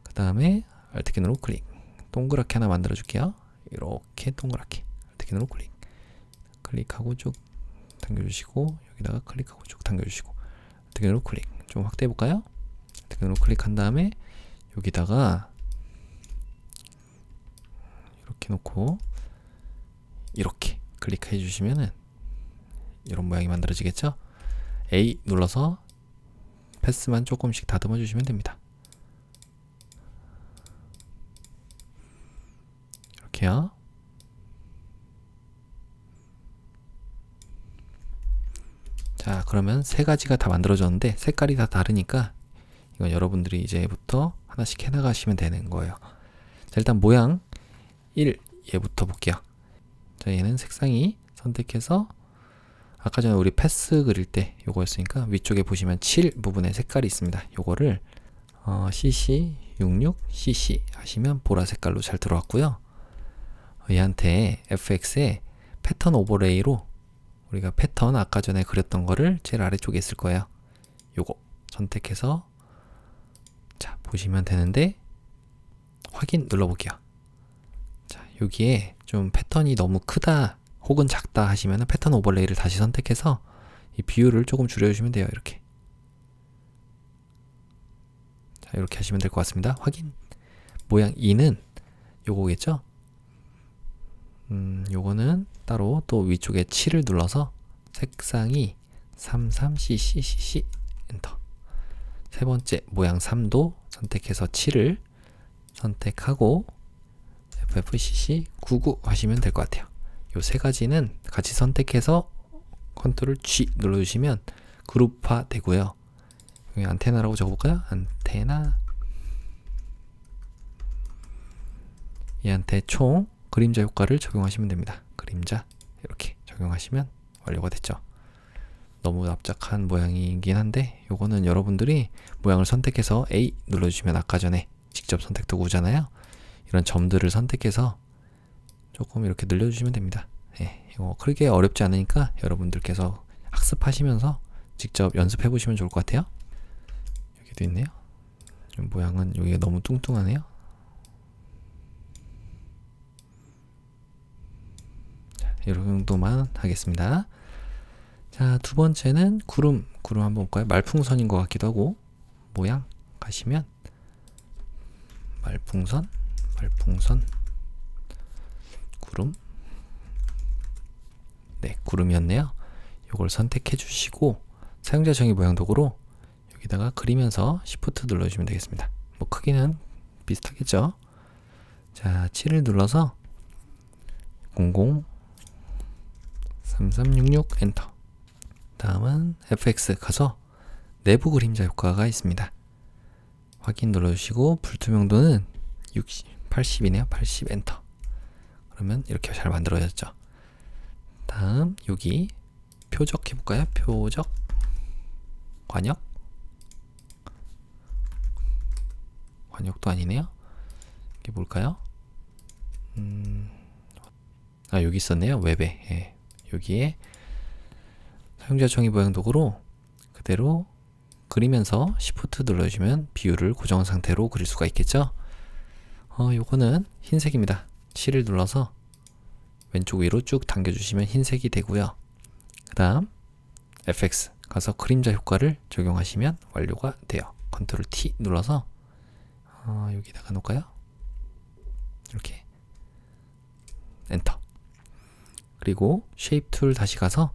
그 다음에 Alt 키 누르고 클릭. 동그랗게 하나 만들어 줄게요. 이렇게 동그랗게 Alt 키 누르고 클릭하고 쭉 당겨주시고 여기다가 클릭하고 쭉 당겨주시고 Alt 키 누르고 클릭. 좀 확대해 볼까요? Alt 키 누르고 클릭한 다음에 여기다가 이렇게 놓고 이렇게 클릭해 주시면은 이런 모양이 만들어지겠죠? A 눌러서 패스만 조금씩 다듬어 주시면 됩니다. 이렇게요. 자, 그러면 세 가지가 다 만들어졌는데 색깔이 다 다르니까 이건 여러분들이 이제부터 하나씩 해나가시면 되는 거예요. 자, 일단 모양 1 얘부터 볼게요. 자, 얘는 색상이 선택해서 아까 전에 우리 패스 그릴 때 요거였으니까 위쪽에 보시면 7 부분에 색깔이 있습니다. 요거를 CC66CC 하시면 보라 색깔로 잘 들어왔고요. 얘한테 FX에 패턴 오버레이로 우리가 패턴 아까 전에 그렸던 거를 제일 아래쪽에 있을 거예요. 요거 선택해서 자, 보시면 되는데 확인 눌러볼게요. 자, 여기에 좀 패턴이 너무 크다 혹은 작다 하시면 패턴 오버레이를 다시 선택해서 이 비율을 조금 줄여주시면 돼요. 이렇게. 자, 이렇게 하시면 될 것 같습니다. 확인. 모양 2는 요거겠죠? 요거는 따로 또 위쪽에 7을 눌러서 색상이 33CCCC 엔터. 세 번째 모양 3도 선택해서 7을 선택하고 FFCC 99 하시면 될 것 같아요. 요 세 가지는 같이 선택해서 컨트롤 G 눌러주시면 그룹화 되고요. 여기 안테나라고 적어볼까요? 안테나. 얘한테 총 그림자 효과를 적용하시면 됩니다. 그림자 이렇게 적용하시면 완료가 됐죠. 너무 납작한 모양이긴 한데 요거는 여러분들이 모양을 선택해서 A 눌러주시면 아까 전에 직접 선택 도구잖아요. 이런 점들을 선택해서 조금 이렇게 늘려주시면 됩니다. 예, 이거 크게 어렵지 않으니까 여러분들께서 학습하시면서 직접 연습해 보시면 좋을 것 같아요. 여기도 있네요. 모양은 여기가 너무 뚱뚱하네요. 자, 이 정도만 하겠습니다. 자, 두 번째는 구름 한번 볼까요? 말풍선인 것 같기도 하고. 모양 가시면 말풍선 구름. 네, 구름이었네요. 이걸 선택해 주시고 사용자 정의 모양 도구로 여기다가 그리면서 Shift 눌러주시면 되겠습니다. 뭐 크기는 비슷하겠죠. 자, 7을 눌러서 003366 엔터. 다음은 FX 가서 내부 그림자 효과가 있습니다. 확인 눌러주시고 불투명도는 80이네요. 80 엔터. 그러면 이렇게 잘 만들어졌죠. 다음 여기 표적 해볼까요? 표적 관역도 아니네요. 이게 뭘까요? 여기 있었네요. 웹에. 예. 여기에 사용자 정의 모양 도구로 그대로 그리면서 Shift 눌러주시면 비율을 고정한 상태로 그릴 수가 있겠죠. 요거는 흰색입니다. 7을 눌러서 왼쪽 위로 쭉 당겨주시면 흰색이 되고요. 그 다음 FX 가서 그림자 효과를 적용하시면 완료가 돼요. 컨트롤 T 눌러서 여기다가 놓을까요? 이렇게 엔터. 그리고 쉐입 툴 다시 가서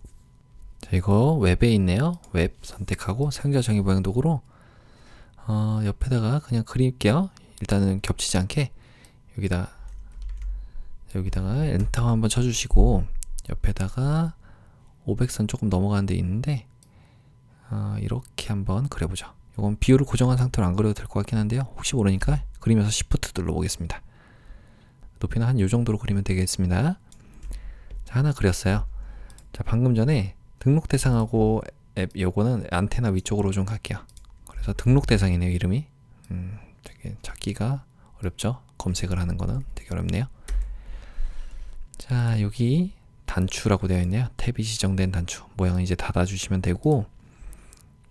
자, 이거 웹에 있네요. 웹 선택하고 사용자 정의 모양 도구로 옆에다가 그냥 그릴게요. 일단은 겹치지 않게 여기다가 엔터 한번 쳐주시고 옆에다가 500선 조금 넘어가는 데 있는데 이렇게 한번 그려보죠. 이건 비율을 고정한 상태로 안 그려도 될 것 같긴 한데요. 혹시 모르니까 그리면서 Shift 눌러보겠습니다. 높이는 한 요 정도로 그리면 되겠습니다. 자, 하나 그렸어요. 자, 방금 전에 등록 대상하고 앱 요거는 안테나 위쪽으로 좀 갈게요. 그래서 등록 대상이네요. 이름이 되게 찾기가 어렵죠. 검색을 하는 거는 되게 어렵네요. 자, 여기 단추라고 되어 있네요. 탭이 지정된 단추 모양을 이제 닫아주시면 되고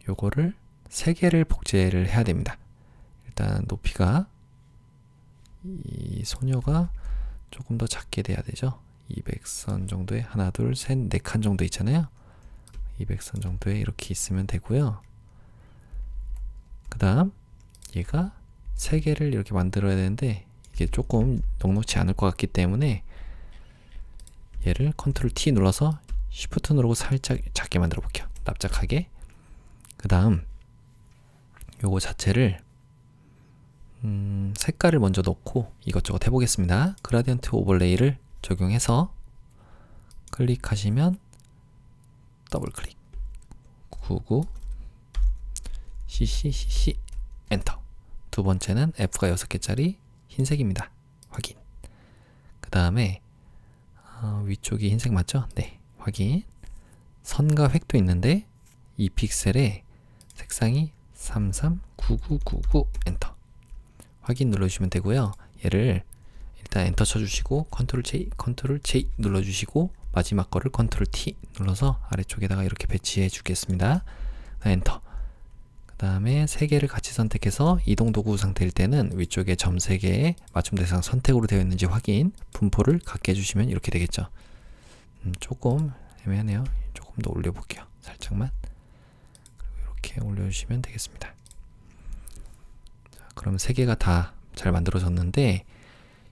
요거를 3개를 복제를 해야 됩니다. 일단 높이가 이 소녀가 조금 더 작게 돼야 되죠. 200선 정도에 하나 둘 셋 4칸 정도 있잖아요. 200선 정도에 이렇게 있으면 되고요. 그 다음 얘가 3개를 이렇게 만들어야 되는데 이게 조금 넉넉지 않을 것 같기 때문에 얘를 컨트롤 T 눌러서 Shift 누르고 살짝 작게 만들어 볼게요. 납작하게. 그 다음 요거 자체를 색깔을 먼저 넣고 이것저것 해보겠습니다. 그라디언트 오버레이를 적용해서 클릭하시면 더블 클릭 99 CC 엔터. 두 번째는 F가 6개짜리 흰색입니다. 확인. 그 다음에 위쪽이 흰색 맞죠? 네, 확인. 선과 획도 있는데 이 픽셀에 색상이 339999 엔터. 확인 눌러주시면 되고요. 얘를 일단 엔터 쳐주시고 컨트롤 J 눌러주시고 마지막 거를 컨트롤 T 눌러서 아래쪽에다가 이렇게 배치해 주겠습니다. 엔터. 그 다음에 3개를 같이 선택해서 이동 도구 상태일 때는 위쪽에 점 3개에 맞춤 대상 선택으로 되어 있는지 확인, 분포를 같게 해주시면 이렇게 되겠죠. 조금 애매하네요. 조금 더 올려볼게요. 살짝만. 그리고 이렇게 올려주시면 되겠습니다. 자, 그럼 3개가 다 잘 만들어졌는데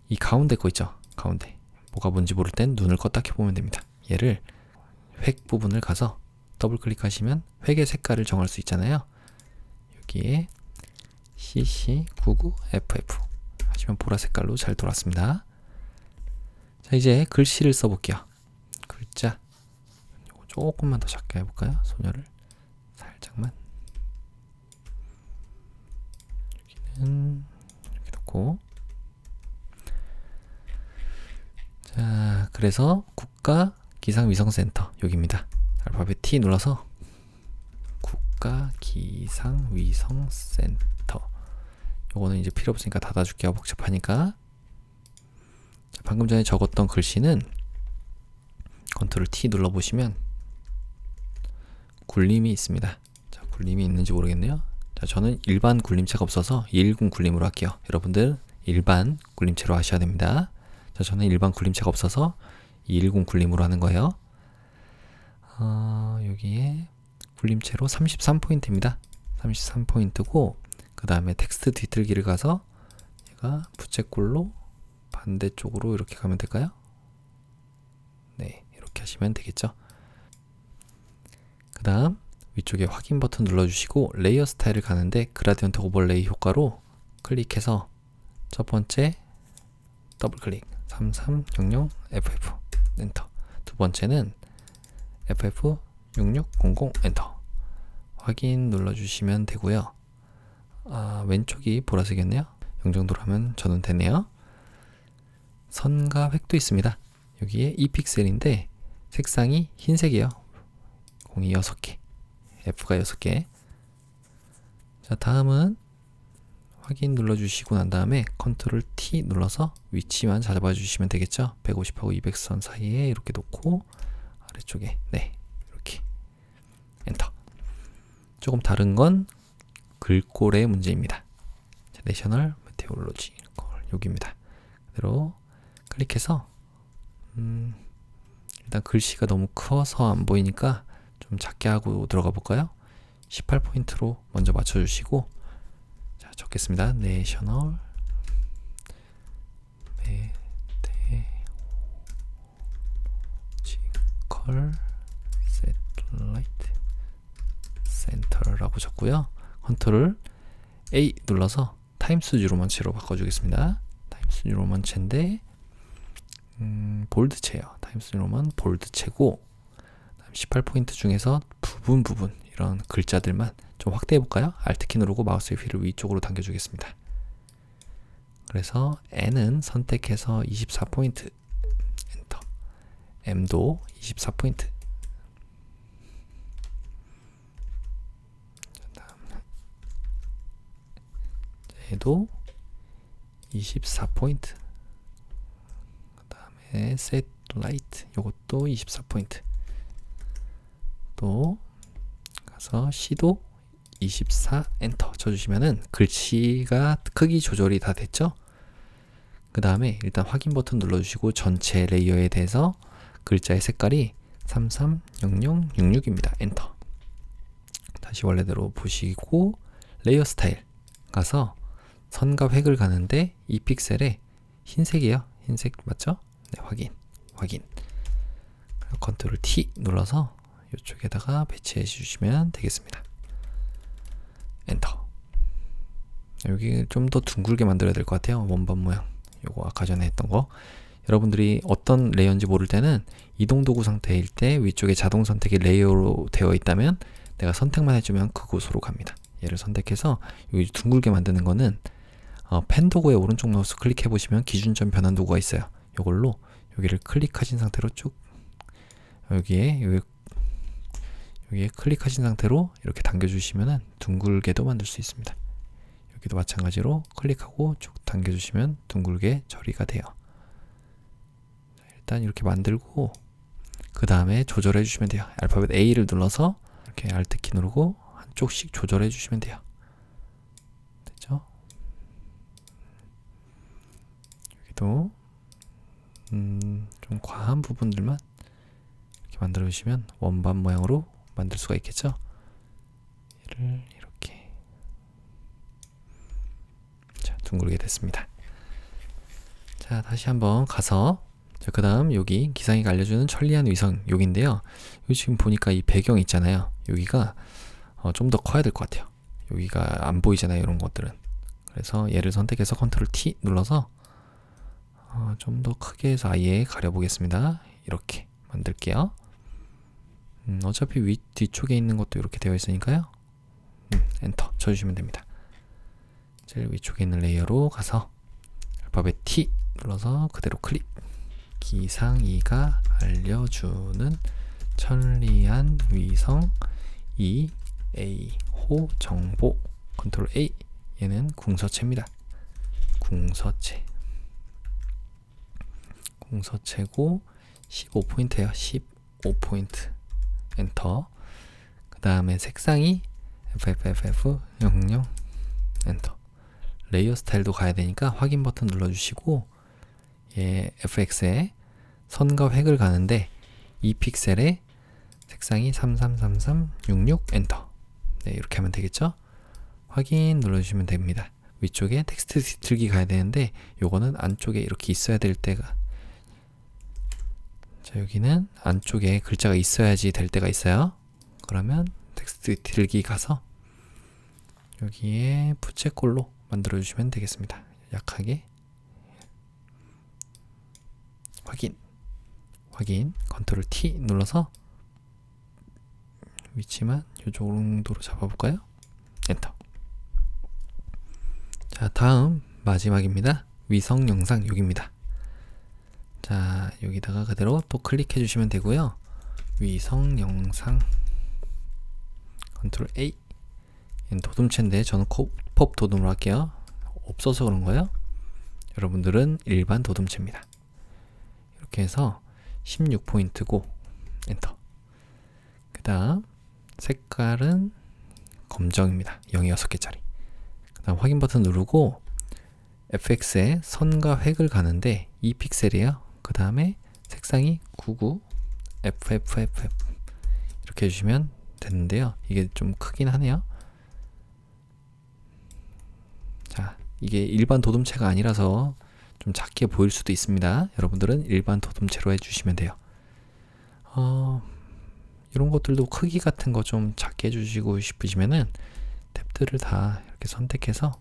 이 가운데 거 있죠? 가운데 뭐가 뭔지 모를 땐 눈을 껐다 켜보면 됩니다. 얘를 획 부분을 가서 더블 클릭하시면 획의 색깔을 정할 수 있잖아요. 여기에 CC99FF 하시면 보라 색깔로 잘 돌았습니다. 자, 이제 글씨를 써볼게요. 글자 요거 조금만 더 작게 해볼까요? 소녀를 살짝만. 여기는 이렇게 놓고. 자, 그래서 국가기상위성센터 여기입니다. 알파벳 T 눌러서 국가기상위성센터. 요거는 이제 필요 없으니까 닫아줄게요. 복잡하니까. 자, 방금 전에 적었던 글씨는 컨트롤 T 눌러보시면 굴림이 있습니다. 자, 굴림이 있는지 모르겠네요. 자, 저는 일반 굴림체가 없어서 210 굴림으로 할게요. 여러분들 일반 굴림체로 하셔야 됩니다. 자, 저는 일반 굴림체가 없어서 210 굴림으로 하는 거예요. 여기에 굴림체로 33포인트입니다. 33포인트고 그 다음에 텍스트 뒤틀기를 가서 얘가 부채꼴로 반대쪽으로 이렇게 가면 될까요? 네, 이렇게 하시면 되겠죠. 그 다음 위쪽에 확인 버튼 눌러주시고 레이어 스타일을 가는데 그라디언트 오버레이 효과로 클릭해서 첫 번째 더블 클릭 3300 FF 엔터. 두 번째는 FF 6600 엔터. 확인 눌러주시면 되고요. 왼쪽이 보라색이었네요. 이 정도로 하면 저는 되네요. 선과 획도 있습니다. 여기에 2픽셀인데 색상이 흰색이에요. 공이 6개, F가 6개. 자, 다음은 확인 눌러주시고 난 다음에 컨트롤 T 눌러서 위치만 잡아 주시면 되겠죠. 150하고 200선 사이에 이렇게 놓고 아래쪽에 네 이렇게 엔터. 조금 다른 건 글꼴의 문제입니다. 내셔널 메테오로지 여기입니다. 그대로 클릭해서 일단 글씨가 너무 커서 안 보이니까 좀 작게 하고 들어가 볼까요? 18포인트로 먼저 맞춰주시고, 자 적겠습니다. 내셔널 메테오로지컬 세틀라이트 센터라고 적고요. 컨트롤 A 눌러서 타임스 뉴로먼체로 바꿔주겠습니다. 타임스 뉴로먼체인데 볼드체요. 타임스 뉴로먼 볼드체고 18포인트 중에서 부분 이런 글자들만 좀 확대해 볼까요? Alt키 누르고 마우스의 휠을 위쪽으로 당겨주겠습니다. 그래서 N은 선택해서 24포인트 엔터. M도 24포인트. 얘도 24포인트. 그 다음에 set light 요것도 24포인트. 또 가서 C도 24 엔터 쳐주시면은 글씨가 크기 조절이 다 됐죠. 그 다음에 일단 확인 버튼 눌러주시고 전체 레이어에 대해서 글자의 색깔이 330066입니다. 엔터. 다시 원래대로 보시고 레이어 스타일 가서 선과 획을 가는데 이 픽셀에 흰색이에요. 흰색 맞죠? 네, 확인. 컨트롤 T 눌러서 이쪽에다가 배치해 주시면 되겠습니다. 엔터. 여기 좀 더 둥글게 만들어야 될 것 같아요. 원반 모양. 요거 아까 전에 했던 거. 여러분들이 어떤 레이어인지 모를 때는 이동 도구 상태일 때 위쪽에 자동 선택이 레이어로 되어 있다면 내가 선택만 해주면 그곳으로 갑니다. 얘를 선택해서 여기 둥글게 만드는 거는 펜 도구의 오른쪽 마우스 클릭해 보시면 기준점 변환 도구가 있어요. 요걸로 여기를 클릭하신 상태로 쭉 여기에 클릭하신 상태로 이렇게 당겨주시면 둥글게도 만들 수 있습니다. 여기도 마찬가지로 클릭하고 쭉 당겨주시면 둥글게 처리가 돼요. 일단 이렇게 만들고 그 다음에 조절해 주시면 돼요. 알파벳 A를 눌러서 이렇게 Alt키 누르고 한쪽씩 조절해 주시면 돼요. 됐죠? 여기도 좀 과한 부분들만 이렇게 만들어 주시면 원반 모양으로 만들 수가 있겠죠. 얘를 이렇게 자 둥글게 됐습니다. 자 다시 한번 가서 그 다음 여기 기상이가 알려주는 천리안 위성 여기인데요. 여기 지금 보니까 이 배경 있잖아요. 여기가 좀 더 커야 될 것 같아요. 여기가 안 보이잖아요. 이런 것들은. 그래서 얘를 선택해서 컨트롤 T 눌러서 좀 더 크게 해서 아예 가려보겠습니다. 이렇게 만들게요. 어차피 뒤쪽에 있는 것도 이렇게 되어 있으니까요. 엔터 쳐주시면 됩니다. 제일 위쪽에 있는 레이어로 가서 알파벳 T 눌러서 그대로 클릭. 기상이가 알려주는 천리안 위성 2A호 정보 컨트롤 A. 얘는 궁서체입니다. 궁서체고 15포인트예요. 15포인트 엔터. 그 다음에 색상이 FFF00 엔터. 레이어 스타일도 가야 되니까 확인 버튼 눌러주시고 얘 FX에 선과 획을 가는데 이 픽셀에 색상이 333366 엔터. 네, 이렇게 하면 되겠죠? 확인 눌러주시면 됩니다. 위쪽에 텍스트 뒤틀기 가야 되는데 요거는 안쪽에 이렇게 있어야 될 때가, 자 여기는 안쪽에 글자가 있어야지 될 때가 있어요. 그러면 텍스트 뒤틀기 가서 여기에 부채꼴로 만들어 주시면 되겠습니다. 약하게 확인 컨트롤 T 눌러서 위치만 요 정도로 잡아볼까요? 엔터. 자 다음 마지막입니다. 위성 영상 여기입니다. 자 여기다가 그대로 또 클릭해 주시면 되고요. 위성 영상 컨트롤 A. 얘는 도둠체인데 저는 컵 도둠으로 할게요. 없어서 그런 거예요. 여러분들은 일반 도둠체입니다. 이렇게 해서 16포인트고 엔터. 그 다음 색깔은 검정입니다. 0이 6개짜리. 그 다음 확인 버튼 누르고 FX에 선과 획을 가는데 2픽셀이에요. 그 다음에 색상이 99 FFFF 이렇게 해주시면 되는데요. 이게 좀 크긴 하네요. 자, 이게 일반 도둠체가 아니라서 좀 작게 보일 수도 있습니다. 여러분들은 일반 도둠체로 해주시면 돼요. 이런 것들도 크기 같은 거 좀 작게 해주시고 싶으시면은 탭들을 다 이렇게 선택해서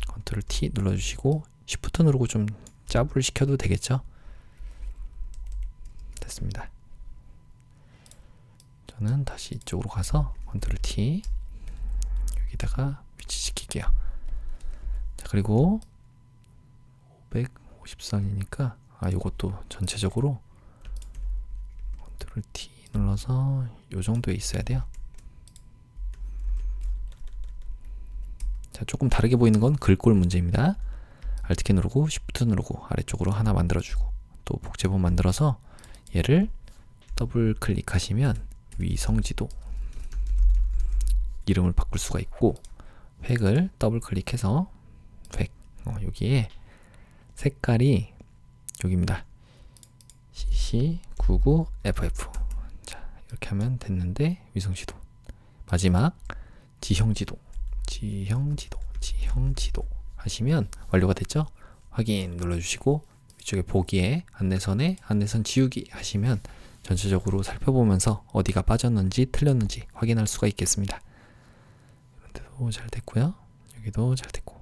컨트롤 T 눌러주시고 Shift 누르고 좀 짜부를 시켜도 되겠죠? 됐습니다. 저는 다시 이쪽으로 가서 컨트롤 T 여기다가 위치시킬게요. 자, 그리고 554이니까 요것도 전체적으로 컨트롤 T 눌러서 요 정도에 있어야 돼요. 자, 조금 다르게 보이는 건 글꼴 문제입니다. Alt키 누르고 Shift 누르고 아래쪽으로 하나 만들어주고 또 복제본 만들어서 얘를 더블 클릭하시면 위성지도 이름을 바꿀 수가 있고 획을 더블 클릭해서 획 여기에 색깔이 여기입니다. CC99FF 자, 이렇게 하면 됐는데 위성지도 마지막 지형지도 하시면 완료가 됐죠? 확인 눌러주시고 위쪽에 보기에 안내선에 안내선 지우기 하시면 전체적으로 살펴보면서 어디가 빠졌는지 틀렸는지 확인할 수가 있겠습니다. 이런데도 잘 됐고요. 여기도 잘 됐고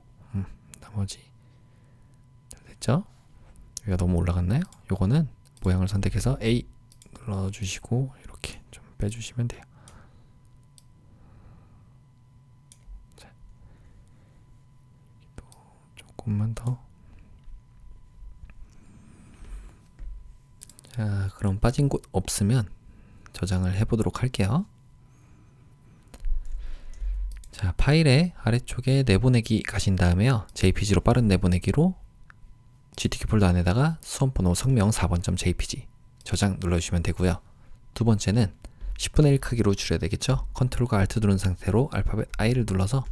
나머지 잘 됐죠? 여기가 너무 올라갔나요? 요거는 모양을 선택해서 A 눌러주시고 이렇게 좀 빼주시면 돼요. 자, 또 조금만 더. 자, 그럼 빠진 곳 없으면 저장을 해보도록 할게요. 자, 파일의 아래쪽에 내보내기 가신 다음에요. JPG로 빠른 내보내기로 GTK 폴더 안에다가 수험번호 성명 4번.jpg 저장 눌러주시면 되고요. 두 번째는 10분의 1 크기로 줄여야 되겠죠? 컨트롤과 Alt 누른 상태로 알파벳 I를 눌러서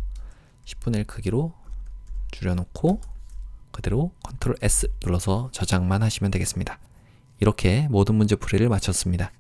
10분의 1 크기로 줄여놓고 그대로 컨트롤 S 눌러서 저장만 하시면 되겠습니다. 이렇게 모든 문제 풀이를 마쳤습니다.